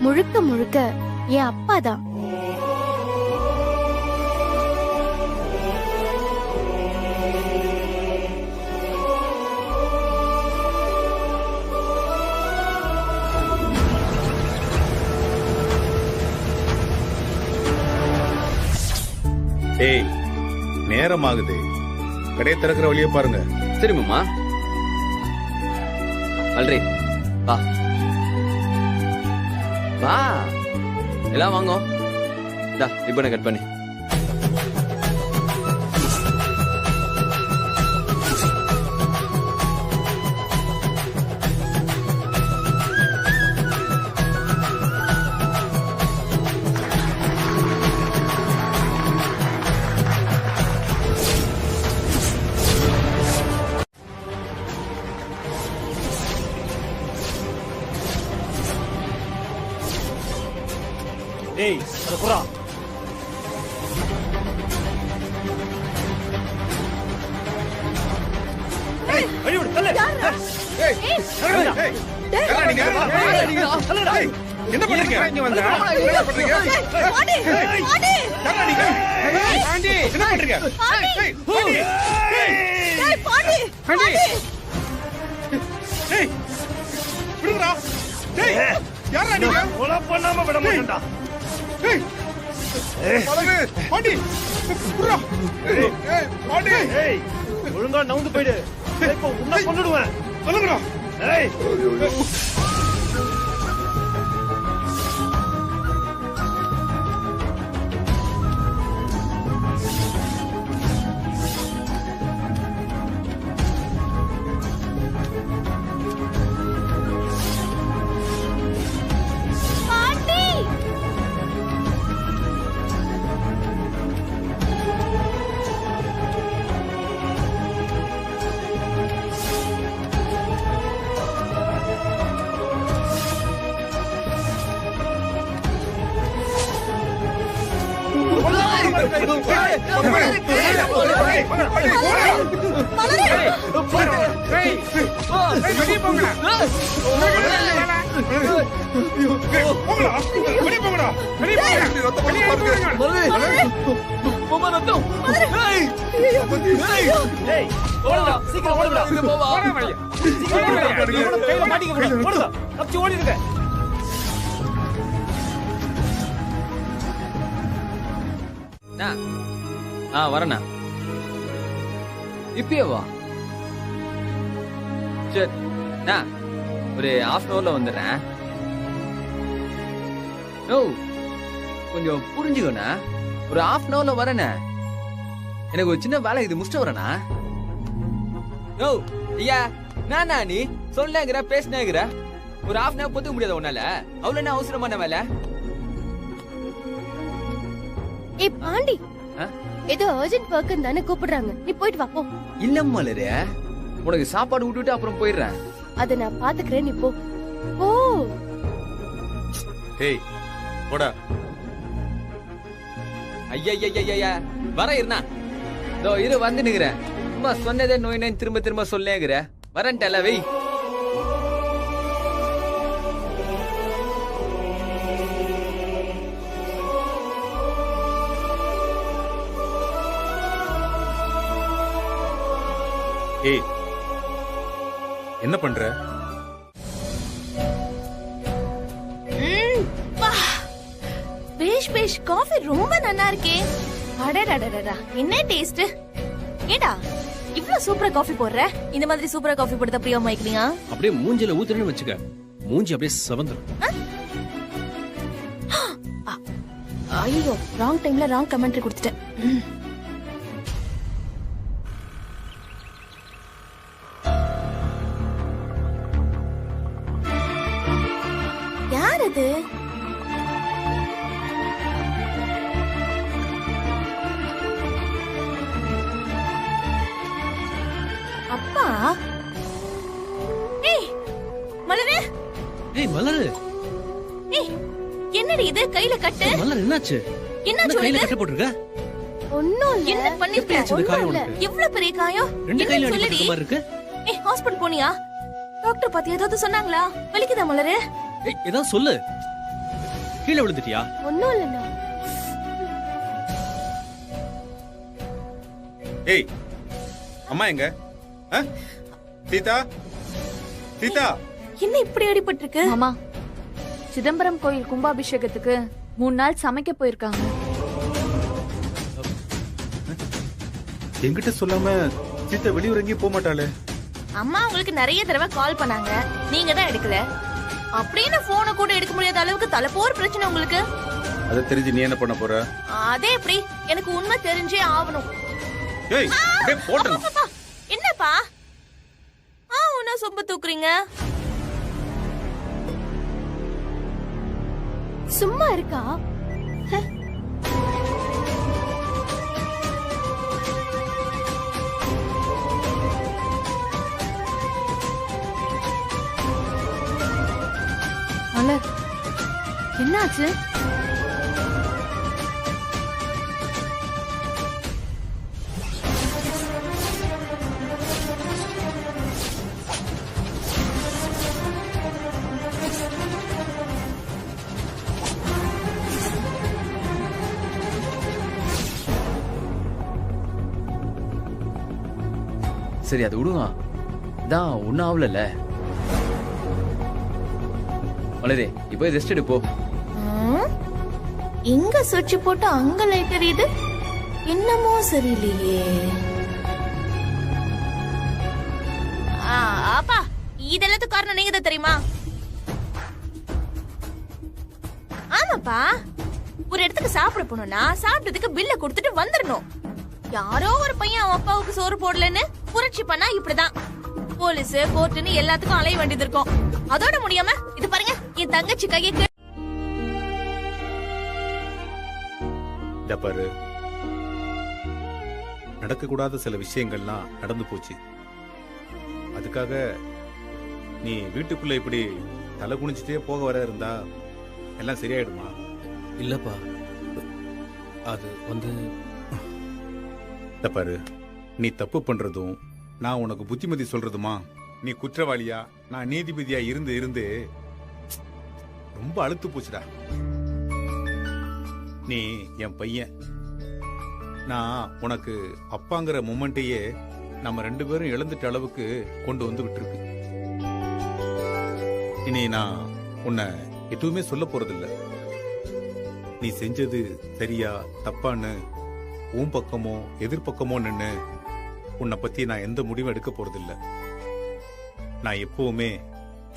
முழுக்க முழுக்க என் அப்பா தான். ஏய், நேரம் ஆகுது, கடையை திறக்கிற வழியை பாருங்க. சரி மாமா. அல்ரே, வா வா, எல்லாம் வாங்க. ரிப்பனை கட் பண்ணி. ஏய் அத குறா. ஏய் அடிவிடு தள்ளு. ஏய் என்ன பண்றீங்க? இங்க வந்தா என்ன பண்றீங்க? பாண்டி பாண்டி பாண்டி என்ன பண்றீங்க? ஏய் பாண்டி பாண்டி ஏய் விடுடா. ஏய் யாரா நீங்க? கொலை பண்ணாம விட மாட்டேன்டா. ஏய் பாண்டி பாண்டி விடுடா. ஏய் பாண்டி ஏய் ஒழுங்கா நவுந்து போய்டு. இப்போ உன்னை கொன்னுடுவேன். சொல்லுங்கடா. ஏய் வரண்ணா. இப்பயே வா. சரி ஒரு half an hourல வந்துடுறேன். கொஞ்சம் புரிஞ்சுக்கோண்ணா. ஒரு half an hourல வரேண்ணா. எனக்கு ஒரு சின்ன வேலை இது முடிச்சுட்டு வரேண்ணா. ஐயா நானா நீ சொல்லுங்கிற பேசினேங்கிற ஒரு half an hour பொத்துக்க முடியாத உன்னால? அவ்வளவு என்ன அவசரமான வேலை? ஏய் பாண்டி, ஏதோ அர்ஜென்ட் ஒர்க் தானே கூப்பிடுறாங்க, நீ போயிட்டு வா போ. இல்ல மலரே, உனக்கு சாப்பாடு விட்டுட்டு அப்புறம் போயிடுறேன். அத நான் பாத்துக்கிறேன், நீ போ. ஓ ஏய் போடா. ஐயா வர இருண்ணா. இதோ இரு வந்து நிக்கிறேன். சும்மா சொன்னதே நோய் நோய் திரும்ப திரும்ப சொல்லேங்கிற. வரேன்ட்டல வெய். ஏய் என்ன பண்ற? பேஷ் காஃபி ரொம்ப நல்லா இருக்கே. அடடடடடா, என்ன டேஸ்ட். ஏடா இவ்ளோ சூப்பரா காஃபி போடுற? இந்த மாதிரி சூப்பரா காஃபி போடுறத பிரியா மைக்லியா? அப்படியே மூஞ்சில ஊத்துறேன்னு வச்சுக்க, மூஞ்சி அப்படியே செவந்துரும். ஐயோ, ராங் டைம்ல ராங் கமெண்ட்ரி கொடுத்துட்டேன். யார் அது? அப்பா. ஏய் மலரு. ஏய் மலரு. ஏய் என்னடி இது கையில கட்டு? மலரு என்னாச்சு? என்னாச்சு கையில கட்டு போட்டுருக்க? ஒண்ணும் இல்ல. என்ன பண்ணிருக்க? ஒண்ணும் இல்ல. இவ்ளோ பெரிய காயம்? ரெண்டு கையில அடிபட்ட மாதிரி இருக்கு. ஏய் ஹாஸ்பிடல் போனியா? டாக்டர் பாத்தி ஏதாவது சொன்னாங்களா? வலிக்குதா மலரு? ஏய் ஏதாவது சொல்லு. கீழே விழுந்துட்டியா? ஒண்ணும் இல்ல. ஏய் அம்மா எங்க? சீதா சீதா, என்ன இப்படி அடிபட்டிருக்கு? மாமா, சிதம்பரம் கோயில் கும்பாபிஷேகத்துக்கு 3 நாள் சமைக்க போயிருக்காங்க. என்கிட்ட சொல்லாம சீதா வெளியூர் எங்கேயும் போக மாட்டாளே. அம்மா உங்களுக்கு நிறைய தடவை கால் பண்ணாங்க, நீங்க தான் எடுக்கல. அப்படின்னு போனை கூட எடுக்க முடியாத அளவுக்கு தலைப்போர் பிரச்சனை உங்களுக்கு. அத தெரிஞ்சு நீ என்ன பண்ண போற? அதே எப்படி? எனக்கு உண்மை தெரிஞ்சே ஆகணும். ஏய் அப்படியே போடு. என்னப்பா உன்ன சொம்ப தூக்குறீங்க? சும்மா இருக்கா? மலர், என்னாச்சு? சரி அது விடுவா, தான் ஒன்னும் ஆகல. மலரே இப்போ ரெஸ்ட் எடு போ. இங்க சுவிட்ச் போட்டு அங்க லைட் எரியுது, என்னமோ சரியில்லையே. அப்பா இதெல்லாம் காரணம் நீங்க தான் தெரியுமா? ஆமாப்பா, ஒரு இடத்துக்கு சாப்பிட போனோம்னா சாப்பிட்டதுக்கு பில்ல கொடுத்துட்டு வந்துடணும். யாரோ ஒரு பையன் அவன் அப்பாவுக்கு சோறு போடலன்னு புரட்சி பண்ணா இப்படிதான் போலீஸ் கோர்ட்டுன்னு எல்லாத்துக்கும் அலைய வேண்டியது இருக்கும். அதோட முடியாம இது பாருங்க, என் தங்கச்சி கையை பாரு, நடக்கக்கூடாத சில விஷயங்கள்லாம் நடந்து போச்சு. அதுக்காக நீ வீட்டுக்குள்ள இப்படி தலை குனிஞ்சிட்டே போக வர இருந்தா எல்லாம் சரியாயிடுமா? இல்லப்பா, அது வந்து பாரு, நீ தப்பு பண்றதும் நான் உனக்கு புத்திமதி சொல்றதுமா, நீ குற்றவாளியா நான் நீதிபதியா இருந்து இருந்து ரொம்ப அழுத்து போச்சுடா. நீ என் பையன், நான் உனக்கு அப்பாங்கிற மொமெண்ட்டையே நம்ம 2 பேரும் இழந்துட்ட அளவுக்கு கொண்டு வந்து விட்டுருக்கு. இனி நான் உன்னை எதுவுமே சொல்ல போறதில்ல. நீ செஞ்சது சரியா தப்பான்னு உன் பக்கமோ எதிர்பக்கமோ நின்னு உன்னை பத்தி நான் எந்த முடிவும் எடுக்க போறதில்ல. நான் எப்பவுமே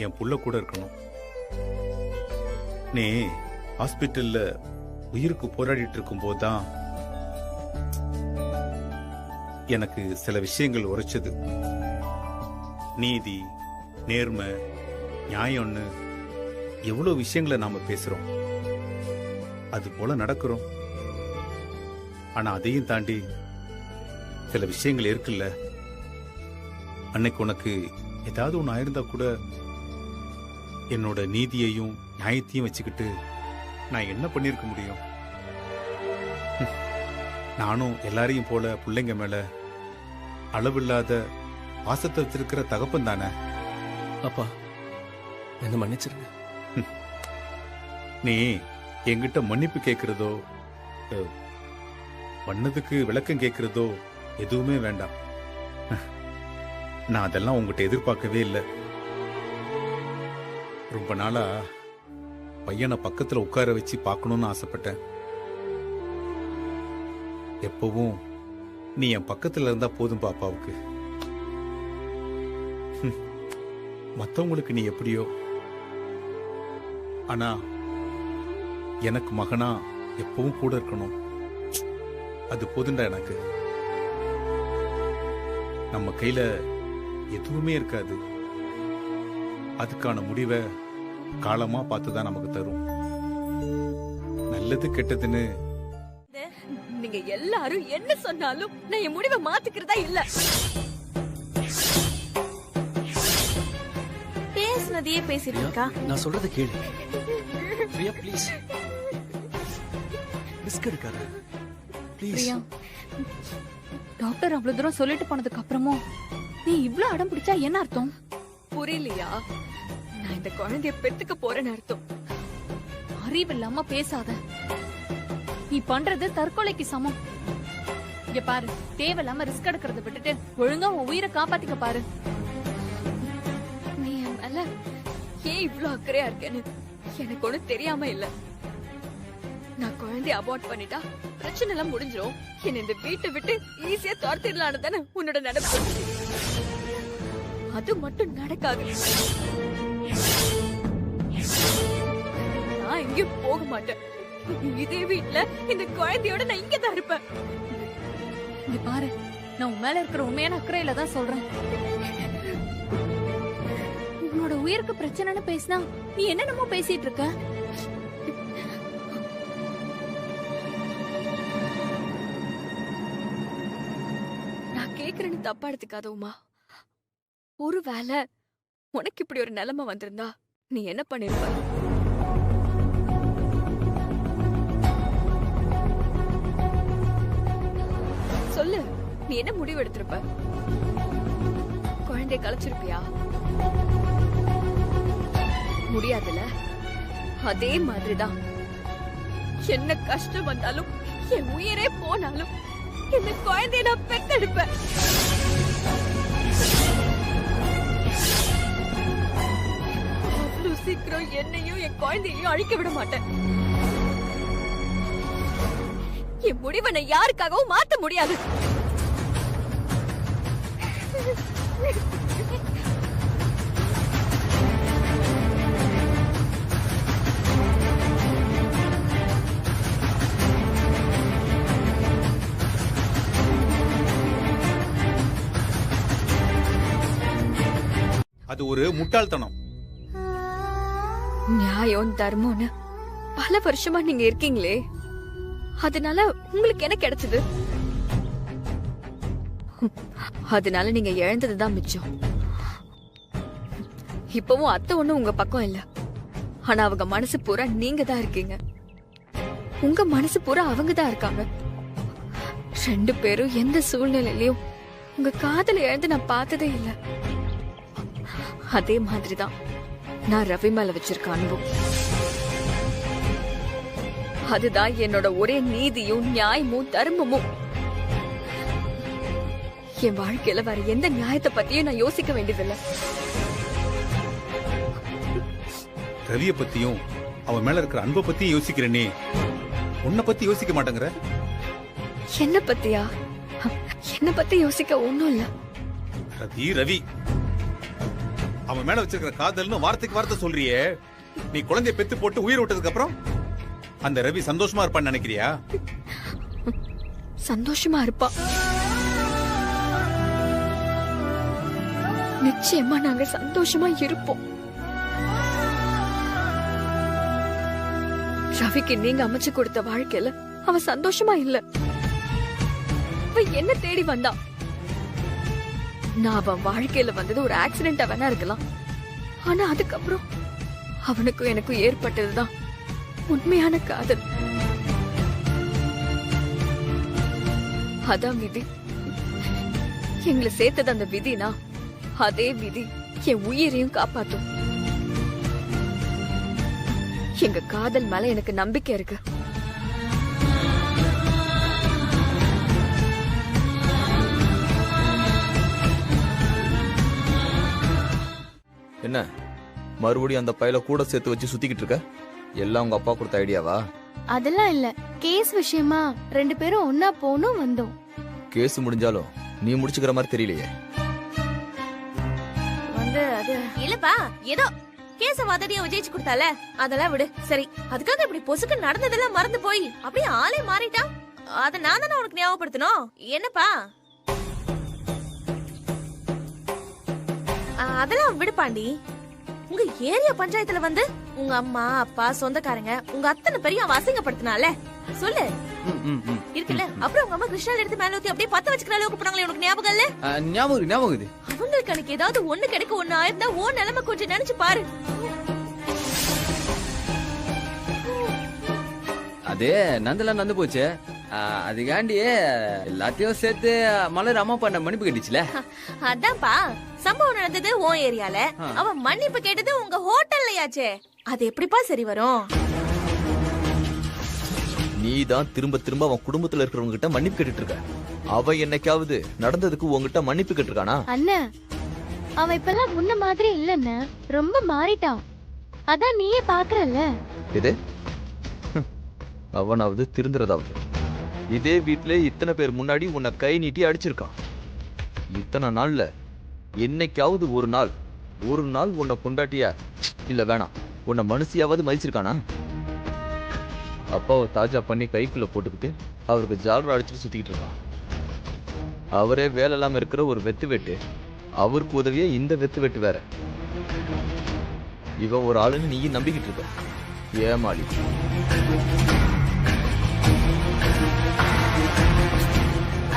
என் புள்ள கூட இருக்கணும். நீ ஹாஸ்பிட்டல்ல உயிருக்கு போராடிட்டு இருக்கும் போதுதான் எனக்கு சில விஷயங்கள் உரைச்சது. நீதி, நேர்மை, நியாயம்னு எவ்வளவு விஷயங்களை நாம பேசுறோம், அது போல நடக்கிறோம். ஆனா அதையும் தாண்டி சில விஷயங்கள் இருக்குல்ல. அன்னைக்கு உனக்கு ஏதாவது ஒன்று ஆயிருந்தா கூட என்னோட நீதியையும் நியாயத்தையும் வச்சுக்கிட்டு நான் என்ன பண்ணிருக்க முடியும்? நானும் எல்லாரையும் போல பிள்ளைங்க மேல அளவில்லாத பாசத்தை வச்சிருக்கிற தகப்பன் தானே. அப்பா என்ன மன்னிச்சிருங்க. நீ என்கிட்ட மன்னிப்பு கேட்கிறதோ பண்ணதுக்கு விளக்கம் கேட்கிறதோ எதுவுமே வேண்டாம். நான் அதெல்லாம் உங்ககிட்ட எதிர்பார்க்கவே இல்லை. ரொம்ப நாளா பையனை பக்கத்துல உட்கார வச்சு பார்க்கணும்னு ஆசைப்பட்டேன். எப்பவும் நீ என் பக்கத்துல இருந்தா போதும் பாப்பாவுக்கு. மத்தவங்களுக்கு நீ எப்படியோ, ஆனா எனக்கு மகனா எப்பவும் கூட இருக்கணும். அது போதுண்டா எனக்கு. நம்ம கையில எதுவுமே இருக்காது. அதுக்கான முடிவை காலமா பார்த்துதான் நமக்கு தரும். நல்லது கெட்டதுன்னு நீங்க எல்லாரும் என்ன சொன்னாலும் நான் என் முடிவை மாத்திக்கிறதா இல்ல. பேசுனதையே பேசிட்டு இருக்கா. நான் சொல்றத கேளு பிரியா, ப்ளீஸ். பிஸ்கட் கார ப்ளீஸ். டாக்டர் அவ்வளவு தூரம் சொல்லிட்டு போனதுக்கு அப்புறமும் நீ இவ்ளோ அடம் பிடிச்சா என்ன அர்த்தம்? புரியலையா? நான் இந்த குழந்தைய பெத்துக்க போறேன்னு அர்த்தம். அறிவில்லாம பேசாத. நீ பண்றது தற்கொலைக்கு சமம். இங்க பாரு, தேவையில்லாம ரிஸ்க் எடுக்கிறத விட்டுட்டு ஒழுங்கா உன் உயிரை காப்பாத்திக்க பாரு. நீ என் மேல ஏன் இவ்ளோ அக்கறையா இருக்கேன்னு எனக்கு ஒண்ணு தெரியாம இல்ல. நான் குழந்தைய அபார்ட் பண்ணிட்டா பிரச்சனை எல்லாம் முடிஞ்சிடும், என்ன இந்த வீட்டை விட்டு ஈஸியா துரத்திடலான்னு தானே உன்னோட நடப்பு. அது மட்டும் நடக்காது. நான் எங்கேயும் போக மாட்டேன். இதே வீட்டுல இந்த குழந்தையோட நான் இங்கதான் இருப்பேன். இங்க பாரு, நான் உன் மேல இருக்கிற உண்மையான அக்கறையில தான் சொல்றேன். உன்னோட உயிருக்கு பிரச்சனைன்னு பேசினா நீ என்னென்னமோ பேசிட்டு இருக்க. நான் கேக்குறேன்னு தப்பா எடுத்துக்காத உமா. ஒருவேளை உனக்கு இப்படி ஒரு நிலைமை வந்திருந்தா நீ என்ன பண்ணிருப்ப? சொல்லு, நீ என்ன முடிவு எடுத்திருப்ப? குழந்தைய கலைச்சிருப்பியா? முடியாதுல. அதே மாதிரிதான் என்ன கஷ்டம் வந்தாலும் என் உயிரே போனாலும் இந்த குழந்தைய நான் பெத்தெடுப்பேன். என்னையும் என் குழந்தையையும் அழிக்க விட மாட்டேன். என் முடிவை நான் யாருக்காகவும் மாத்த முடியாது. அது ஒரு முட்டாள்தனம். நியாயம் தர்மம்னு பல வருஷமா நீங்க இருக்கீங்களே, அதனால உங்களுக்கு என்ன கிடைச்சது? அதனால நீங்க இழந்ததுதான் மிச்சம். இப்பவும் அத்தை ஒண்ணு உங்க பக்கம் இல்ல, ஆனா அவங்க மனசு பூரா நீங்க தான் இருக்கீங்க. உங்க மனசு பூரா அவங்க தான் இருக்காங்க. 2 பேரும் எந்த சூழ்நிலையிலயும் உங்க காதல இழந்து நான் பார்த்ததே இல்ல. அதே மாதிரிதான் நான் ரவி மேல வச்சிருக்க அன்பும். அதுதான் என்னோட ஒரே நீதியும் நியாயமும் தர்மமும். என் வாழ்க்கையில வேற எந்த நியாயத்தை பத்தியும் நான் யோசிக்க வேண்டியதில்லை. ரவிய பத்தியும் அவன் மேல இருக்கிற அன்பை பத்தியும் யோசிக்கிறேனே, உன்னை பத்தி யோசிக்க மாட்டேங்கிற. என்ன பத்தியா? என்ன பத்தி யோசிக்க ஒண்ணும் இல்ல. ரவி ரவி அவன் மேல வச்சிருக்கிற காதல்னு வார்த்தைக்கு வார்த்தை சொல்றியே, நீ குழந்தைய பெத்து போட்டு உயிர் விட்டதுக்கு அப்புறம் அந்த ரவி சந்தோஷமா இருப்பான்னு நினைக்கிறியா? சந்தோஷமா இருப்பா. நிச்சயமா நாங்க சந்தோஷமா இருப்போம். ரவிக்கு நீங்க அமைச்சு கொடுத்த வாழ்க்கையில அவன் சந்தோஷமா இல்ல. அவன் என்ன தேடி வந்தான். நான் அவன் வாழ்க்கையில வந்தது ஒரு ஆக்சிடென்டா வேணா இருக்கலாம், ஆனா அதுக்கப்புறம் அவனுக்கும் எனக்கும் ஏற்பட்டதுதான் உண்மையான காதல். அதான் விதி. எங்களை சேர்த்தது அந்த விதினா அதே விதி என் உயிரையும் காப்பாத்தும். எங்க காதல் மேல எனக்கு நம்பிக்கை இருக்கு. என்ன மறுபடியும் அந்த பையில கூட சேர்த்து வச்சு சுத்திக்கிட்டு இருக்க? எல்லாம் உங்க அப்பா கொடுத்த ஐடியாவா? அதெல்லாம் இல்ல, கேஸ் விஷயமா 2 பேரும் ஒன்னா போனும் வந்தோம். கேஸ் முடிஞ்சாலும் நீ முடிச்சுக்கிற மாதிரி தெரியலையே. அது இல்லப்பா, ஏதோ கேச வாதடியா விஜயிச்சு கொடுத்தால, அதெல்லாம் விடு. சரி, அதுக்காக இப்படி பொசுக்கு நடந்ததெல்லாம் மறந்து போய் அப்படியே ஆளே மாறிட்டா? அத நான் தானே உனக்கு ஞாபகப்படுத்தணும். என்னப்பா? அதெல்லாம் விடுப்பாண்டி. உங்க ஏரியா பஞ்சாயத்துல வந்து உங்க அம்மா அப்பா சொந்தக்காரங்க உங்க அத்தனை பெரிய அவ அசிங்கப்படுத்தினால சொல்லு இருக்குல்ல. அப்புறம் உங்க அம்மா கிருஷ்ணா எடுத்து மேல ஊத்தி அப்படியே பத்த வச்சுக்கிற அளவுக்கு போனாங்களே, உனக்கு ஞாபகம் இல்ல? ஞாபகம். அவங்களுக்கு எனக்கு ஏதாவது ஒண்ணு கிடைக்க ஒண்ணு ஆயிருந்தா ஓ நிலைமை கொஞ்சம் நினைச்சு பாரு. அதே நந்தெல்லாம் நடந்து போச்சு. அதுக்காண்டி எல்லாத்தையும் சேர்த்து மலர் அம்மா பண்ண மன்னிப்பு கட்டிச்சுல. அதான்ப்பா, சம்பவம் நடந்தது உன் ஏரியால, அவன் மன்னிப்பு கேட்டது உங்க ஹோட்டல்லையாச்சே. அது எப்படிப்பா சரி வரும்? நீ தான் திரும்ப திரும்ப அவன் குடும்பத்துல இருக்கிறவங்க கிட்ட மன்னிப்பு கேட்டுட்டு இருக்க. அவன் என்னைக்காவது நடந்ததுக்கு உங்ககிட்ட மன்னிப்பு கேட்டிருக்கானா? அண்ணன், அவன் இப்பெல்லாம் முன்ன மாதிரி இல்லன்னு ரொம்ப மாறிட்டான். அதான் நீயே பாக்குறல்ல. இது அவனாவது திருந்துறதாவது. இதே வீட்டுல இத்தனை பேர் முன்னாடி உன்னை கை நீட்டி அடிச்சிருக்கான். இத்தனை நாள்ல என்னைக்காவது ஒரு நாள் உன்னை கொண்டாட்டியா இல்ல வேணாம் உன்னை மனுஷியாவது மதிச்சிருக்கானா? அப்பாவை தாஜா பண்ணி கைக்குள்ள போட்டுக்கிட்டு அவருக்கு ஜாலரா அடிச்சுட்டு சுத்திக்கிட்டு இருக்கான். அவரே வேலை இல்லாம இருக்கிற ஒரு வெத்து வெட்டு, அவருக்கு உதவியே இந்த வெத்து வெட்டு வேற. இவன் ஒரு ஆளுன்னு நீயும் நம்பிக்கிட்டு இருக்க. ஏமாளி.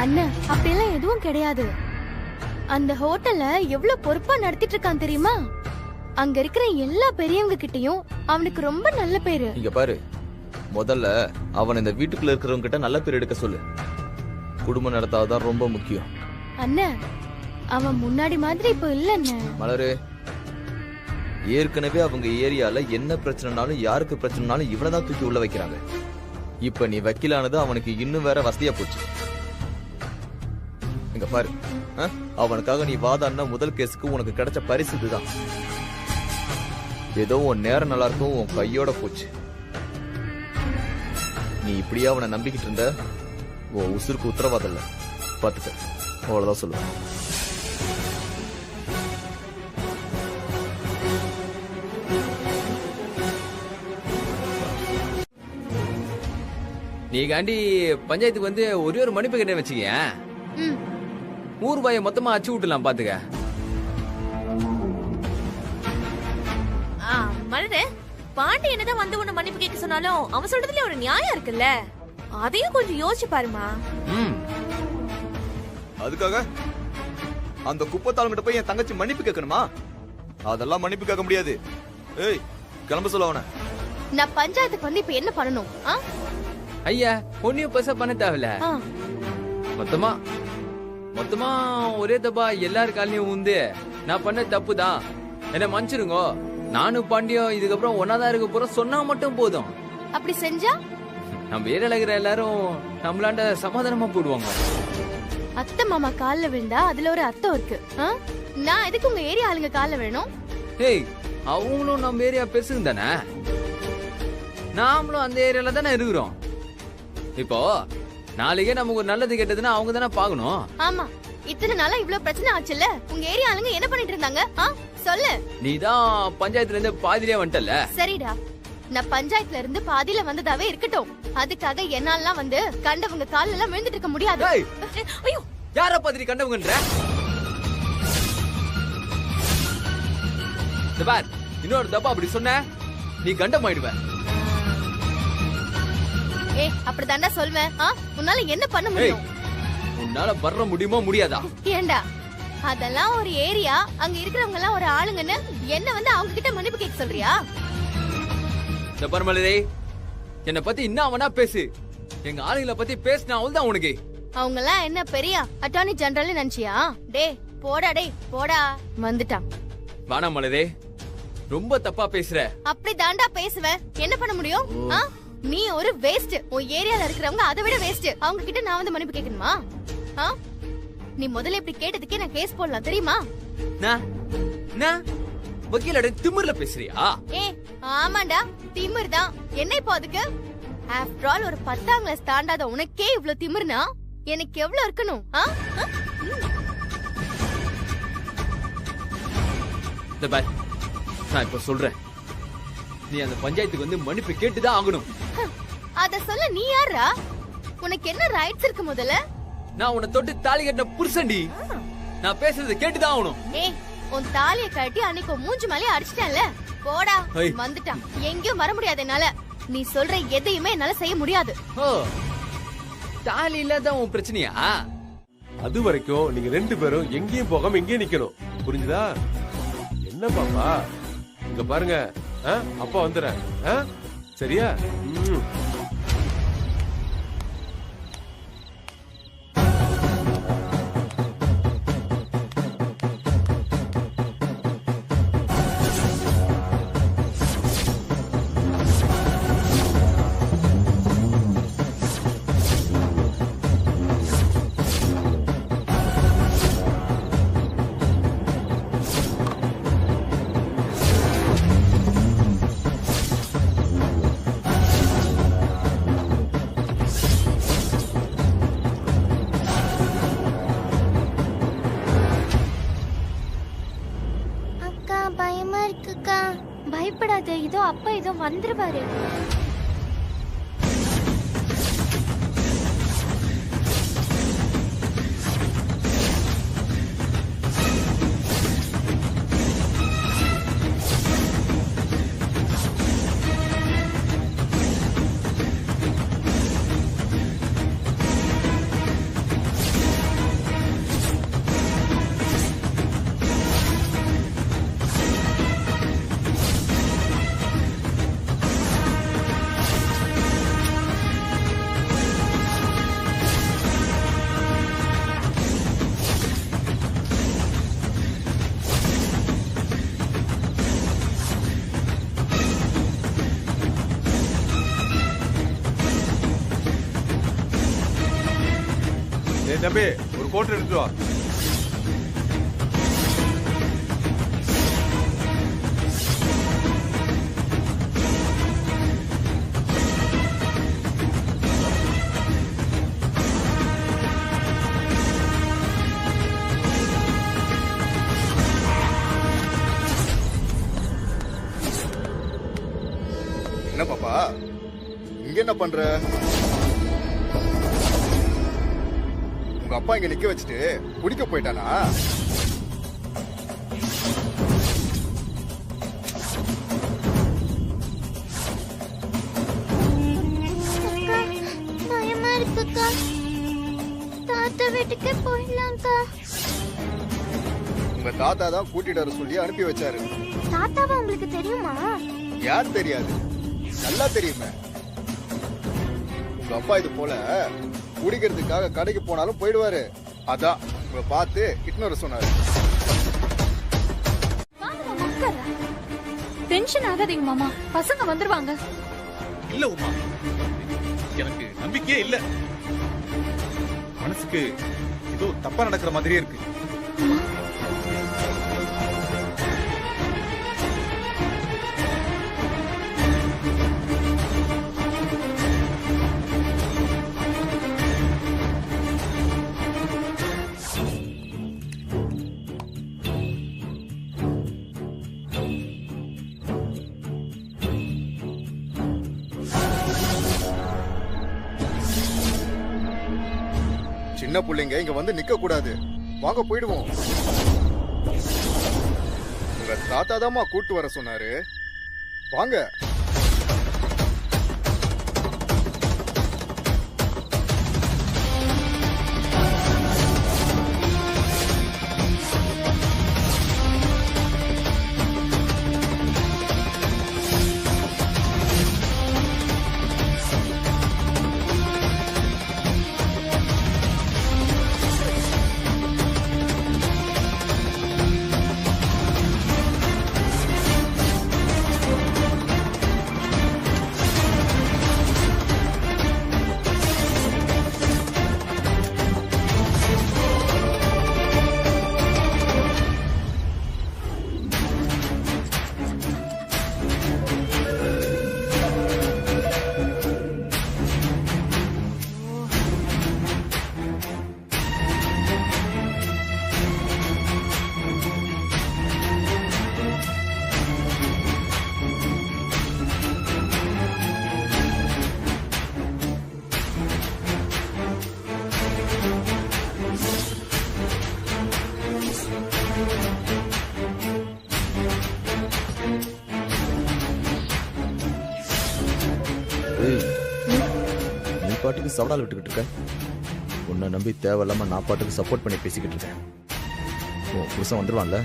அண்ணன், அப்படியெல்லாம் எதுவும் கிடையாது. அந்த ஹோட்டல்ல எவ்வளவு பொறுப்பா நடத்திட்டு இருக்கான் தெரியுமா? அங்க இருக்கிற எல்லா பெரியவங்க கிட்டயும் அவனுக்கு ரொம்ப நல்ல பேரு. இங்க பாரு, முதல்ல அவன் இந்த வீட்டுக்குள்ள இருக்கிறவங்க கிட்ட நல்ல பேர் எடுக்க சொல்லு. குடும்பம் நடத்தாதான் ரொம்ப முக்கியம். அண்ணன், அவன் முன்னாடி மாதிரி இப்ப இல்ல. மலரு, ஏற்கனவே அவங்க ஏரியால என்ன பிரச்சனைனாலும் யாருக்கு பிரச்சனைனாலும் இவனதான் தூக்கி உள்ள வைக்கிறாங்க. இப்ப நீ வக்கீலானது அவனுக்கு இன்னும் வேற வசதியா போச்சு. இங்க பாரு, அவனுக்காக நீ வாதாடின முதல் கேஸுக்கு உனக்கு கிடைச்ச பரிசு இதுதான். ஏதோ உன் நேரம் நல்லா இருக்கும், உன் கையோட போச்சு. நீ இப்படியே அவனை நம்பிக்கிட்டு இருந்த, உன் உசுருக்கு உத்தரவாதம் இல்லை. பார்த்துக்க, அவ்வளோதான் சொல்லுவேன். நீ காண்டி பஞ்சாயத்துக்கு வந்து ஒரே ஒரு மன்னிப்பு கிட்ட வச்சுக்க. ₹100 மொத்தமா அச்சு விட்டுலாம். பாத்துக்க. மருது, பாண்டி என்னதான் வந்து உன்னை மன்னிப்பு கேட்க சொன்னாலும் அவன் சொல்றதுல ஒரு நியாயம் இருக்குல்ல, அதையும் கொஞ்சம் யோசிச்சு பாருமா. அதுக்காக அந்த குப்பத்தாளுங்கிட்ட போய் என் தங்கச்சி மன்னிப்பு கேட்கணுமா? அதெல்லாம் மன்னிப்பு கேட்க முடியாது. ஏய், கிளம்ப சொல்ல அவன. நான் பஞ்சாயத்துக்கு வந்து இப்ப என்ன பண்ணணும்? ஐயா, ஒன்னும் பெருசா பண்ண தேவையில்ல. மொத்தமா ஒரே தப்பா எல்லாரு காலையும் உந்து நான் பண்ண தப்பு தான், என்ன மன்னிச்சிருங்க. நானும் பாண்டியும் இதுக்கப்புறம் ஒன்னாதான் இருக்க போறோம் சொன்னா மட்டும் போதும். அப்படி செஞ்சா நம்ம ஏரியால இருக்கிற எல்லாரும் நம்மளாண்ட சமாதானமா போடுவாங்க. அத்தை மாமா கால்ல விழுந்தா அதுல ஒரு அர்த்தம் இருக்கு. நான் எதுக்கு உங்க ஏரியா ஆளுங்க கால்ல விழணும்? ஏய், அவங்களும் நம்ம ஏரியா பெருசுங்க தானே, நாமளும் அந்த ஏரியால தானே இருக்கிறோம். இப்போ நாளைக்கே நமக்கு ஒரு நல்லது கேட்டதுன்னா அவங்க தானே பாக்கணும். ஆமா, இத்தனை நாளா இவ்வளவு பிரச்சனை ஆச்சுல்ல, உங்க ஏரியா ஆளுங்க என்ன பண்ணிட்டு இருந்தாங்க? சொல்லு. நீதான் பஞ்சாயத்துல இருந்து பாதியிலே வந்துட்டல. சரிடா, நான் பஞ்சாயத்துல இருந்து பாதியில வந்ததாவே இருக்கட்டும், அதுக்காக என்னாலாம் வந்து கண்டவங்க கால்ல எல்லாம் விழுந்துட்டு இருக்க முடியாது. ஐயோ, யார பாதிரி கண்டவங்கன்ற? பார், இன்னொரு தப்பா அப்படி சொன்ன நீ கண்டம் ஆயிடுவ. அப்படிதாண்டா சொல்வேன். உன்னால என்ன பண்ண முடியும்? உன்னால வர்ற முடியுமா முடியாதா? ஏண்டா, அதெல்லாம் ஒரு ஏரியா, அங்க இருக்கிறவங்க எல்லாம் ஒரு ஆளுங்கன்னு என்ன வந்து அவங்க கிட்ட மன்னிப்பு கேட்க சொல்றியா? இந்த பரமலரே, என்ன பத்தி என்ன வேணா பேசு, எங்க ஆளுங்களை பத்தி பேசினா அவள்தான் உனக்கு. அவங்க எல்லாம் என்ன பெரிய அட்டார்னி ஜெனரல் நினைச்சியா? டே போடா, டே போடா. வந்துட்டான். வானா மலரே, ரொம்ப தப்பா பேசுற. அப்படி தாண்டா பேசுவேன், என்ன பண்ண முடியும்? நீ ஒரு வேஸ்ட், உன் ஏரியால இருக்கிறவங்க அதை விட வேஸ்ட். அவங்க கிட்ட நான் வந்து மன்னிப்பு கேட்கணுமா? நீ முதல்ல இப்படி கேட்டதுக்கே நான் கேஸ் போடலாம் தெரியுமா? வக்கீலோட திமிர்ல பேசுறியா? ஆமாண்டா, திமிர் தான். என்ன இப்போ அதுக்கு? ஆஃப்டர் ஆல் ஒரு 10ஆம் கிளாஸ் தாண்டாத உனக்கே இவ்ளோ திமிர்னா எனக்கு எவ்வளவு இருக்கணும்? நான் இப்ப சொல்றேன், நீ அந்த பஞ்சாயத்துக்கு வந்து மன்னிப்பு கேட்டுதான் ஆகணும். அத சொல்ல நீ யாரா? உனக்கு என்ன ரைட்ஸ் இருக்கு? முதல்ல நான் உன்னை தொட்டு தாலி கட்டின புருஷன்டி, நான் பேசுறதை கேட்டுதான் ஆகணும். உன் தாலியை கட்டி அன்னைக்கு மூஞ்சி மேலே அடிச்சிட்டேன்ல, போடா. வந்துட்டான், எங்கேயும் வர முடியாது என்னால. நீ சொல்ற எதையுமே என்னால செய்ய முடியாது. தாலி இல்லாத உன் பிரச்சனையா? அது வரைக்கும் நீங்க 2 பேரும் எங்கேயும் போகாம எங்கேயும் நிக்கணும், புரிஞ்சுதா? என்ன பாப்பா, இங்க பாருங்க, அப்பா வந்துறேன், சரியா? பயப்படாத, இதோ அப்பா இதோ வந்துருவாரு. தம்பி, ஒரு கோட் எடுத்து வா. என்ன பாப்பா இங்க என்ன பண்ற? உங்க அப்பா இங்க நிக்க வச்சுட்டு குடிக்க போயிட்டானா? பயமா இருக்குக்கா. தாத்தா வீட்டுக்கு போயிடலாம்க்கா. உங்க தாத்தா தான் கூட்டிட்டு வர சொல்லி அனுப்பி வச்சாரு. தாத்தாவா உங்களுக்கு தெரியுமா? யார் தெரியாது, நல்லா தெரியுமே. உங்க அப்பா இது போல குடிக்கிறதுக்காக கடைக்கு போனாலும் போயிடுவாரு. அதான் உங்களை பார்த்து இட்னு வர சொன்னாரு. டென்ஷன் ஆகாதீங்க மாமா, பசங்க வந்துருவாங்க. இல்ல உமா, எனக்கு நம்பிக்கையே இல்ல. மனசுக்கு ஏதோ தப்பா நடக்கிற மாதிரியே இருக்கு. சின்ன பிள்ளைங்க இங்க வந்து நிக்க கூடாது, வாங்க போயிடுவோம். உங்க தாத்தா தாமா கூட்டு வர சொன்னாரு, வாங்க. பாட்டுக்கு சவடால் விட்டுக்கிட்டு இருக்க. உன்னை நம்பி தேவையில்லாம நான் பாட்டுக்கு சப்போர்ட் பண்ணி பேசிக்கிட்டு இருக்கேன். ஓ புருஷன் வந்துருவான்ல.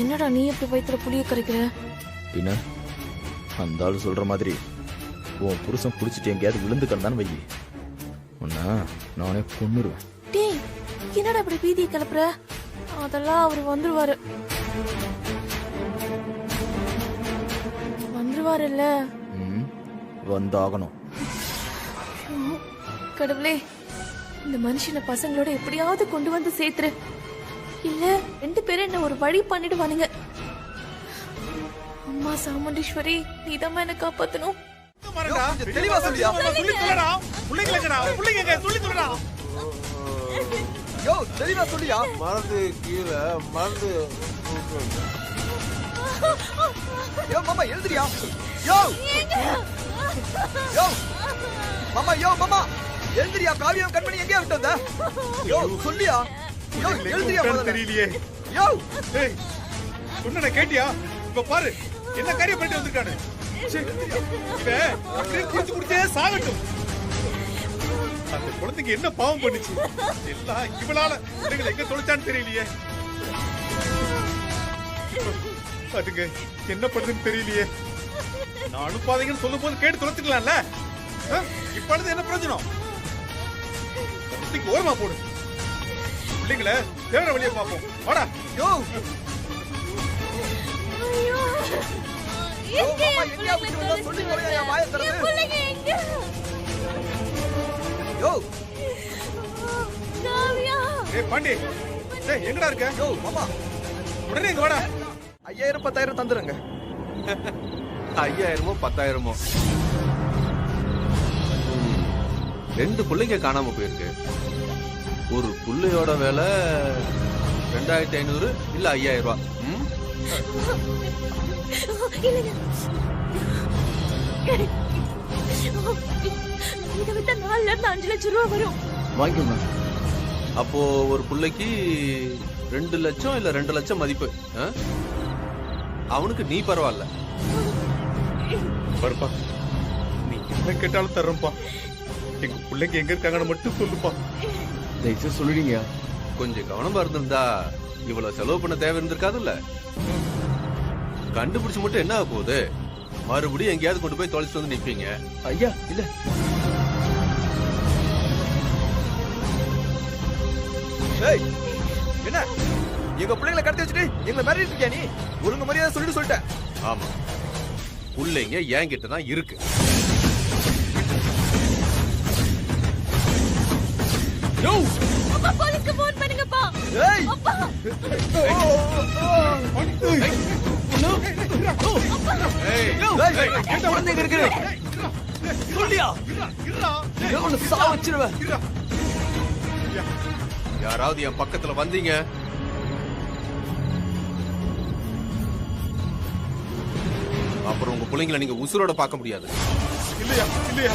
என்னடா நீ எப்படி வயித்துல புளிய கரைக்கிற? பின்ன அந்த ஆளு சொல்ற மாதிரி உன் புருஷன் குடிச்சிட்டு எங்கேயாவது விழுந்து கிடந்தான்னு வை, உன்ன நானே கொன்னுருவேன். டேய் என்னடா இப்படி பீதியை கிளப்புற? அதெல்லாம் அவர் வந்துருவாரு. வந்துருவாருல்ல? வந்தாகணும். கடவுளே, இந்த மனுஷனை பசங்களோட எப்படியாவது கொண்டு வந்து சேர்த்துரு. இல்ல 2 பேரும் என்ன ஒரு வழி பண்ணிடுவானுங்க. அம்மா சாமுண்டீஸ்வரி, நீதான் என்ன காப்பாத்தணும். தெளிவா சொல்லியா? சொல்லி சொல்லடா. புள்ளைங்களடா, புள்ளைங்க சொல்லி சொல்லடா. யோ தெளிவா சொல்லியா? மறந்து கீழ மறந்து. யோ மாமா எழுதுறியா? யோ யோ மாமா, யோ மாமா எழுதுறியா? காவியம் கண்மணி எங்கேயா விட்டு வந்த? யோ சொல்லியா? யோ எழுதுறியா? தெரியலையே. யோ ஏய் சொன்ன கேட்டியா? இப்ப பாரு என்ன காரியம் பண்ணிட்டு வந்திருக்கானு. குடிச்சு குடிச்சே சாகட்டும். அந்த குழந்தைக்கு என்ன பாவம் பண்ணுச்சு? எல்லாம் இவளால பிள்ளைங்களை எங்க தொலைச்சான்னு தெரியலையே. அதுங்க என்ன பண்ணுதுன்னு தெரியலையே. நான் அனுப்பாதீங்கன்னு சொல்லும் போது கேட்டு தொலைச்சிக்கலாம்ல. இப்ப என்ன பிரயோஜனம்? ஓரமா போடு. பிள்ளைங்கள தேவர வழியை பார்ப்போம். வாடா. யோ பாண்டி எங்கடா இருக்க? யோ மாமா உடனே இங்க வாடா. 5000 10,000 தந்துருங்க. 5000மோ 10,000மோ 2 பிள்ளைங்க காணாம போயிருக்கு. ஒரு புள்ளையோட வேலை 2500 இல்ல 5000 ரூபாய். இல்லைங்க. இதை வித்த 4 லட்சம் 5 லட்சம் ரூபா வரும். வாங்கிக்கோங்க. அப்போ ஒரு பிள்ளைக்கு 2 லட்சம் இல்ல 2 லட்சம் மதிப்பு. அவனுக்கு நீ பரவாயில்ல. பருப்பா, நீ என்ன கேட்டாலும் தர்றப்பா. எங்க பிள்ளைங்க எங்க இருக்காங்கன்னு மட்டும் சொல்லுப்பா. தயவுசெய்து சொல்லிடுங்க. கொஞ்சம் கவனமா இருந்திருந்தா இவ்வளவு செலவு பண்ண தேவை இருந்திருக்காதுல்ல. கண்டுபிடிச்சு மட்டும் என்ன ஆக போகுது? மறுபடியும் எங்கேயாவது கொண்டு போய் தொலைச்சிட்டு வந்து நிப்பீங்க. ஐயா இல்ல, என்ன எங்க பிள்ளைங்களை கடத்தி வச்சுட்டு எங்களை மிரட்டிட்டு இருக்கியா நீ? ஒழுங்கு மரியாதை சொல்லிட்டேன். ஆமா, பிள்ளைங்க என்கிட்ட தான் இருக்கு. அப்பா, போலீஸ்க்கு போன் பண்ணுங்கப்பா. அப்பா. குழந்தைங்க இருக்கு சொல்லியா? சாவச்சிருவேன். யாராவது என் பக்கத்துல வந்தீங்க, அப்புறம் உங்க பிள்ளைங்களை நீங்க உசுரோட பார்க்க முடியாது. இல்லையா இல்லையா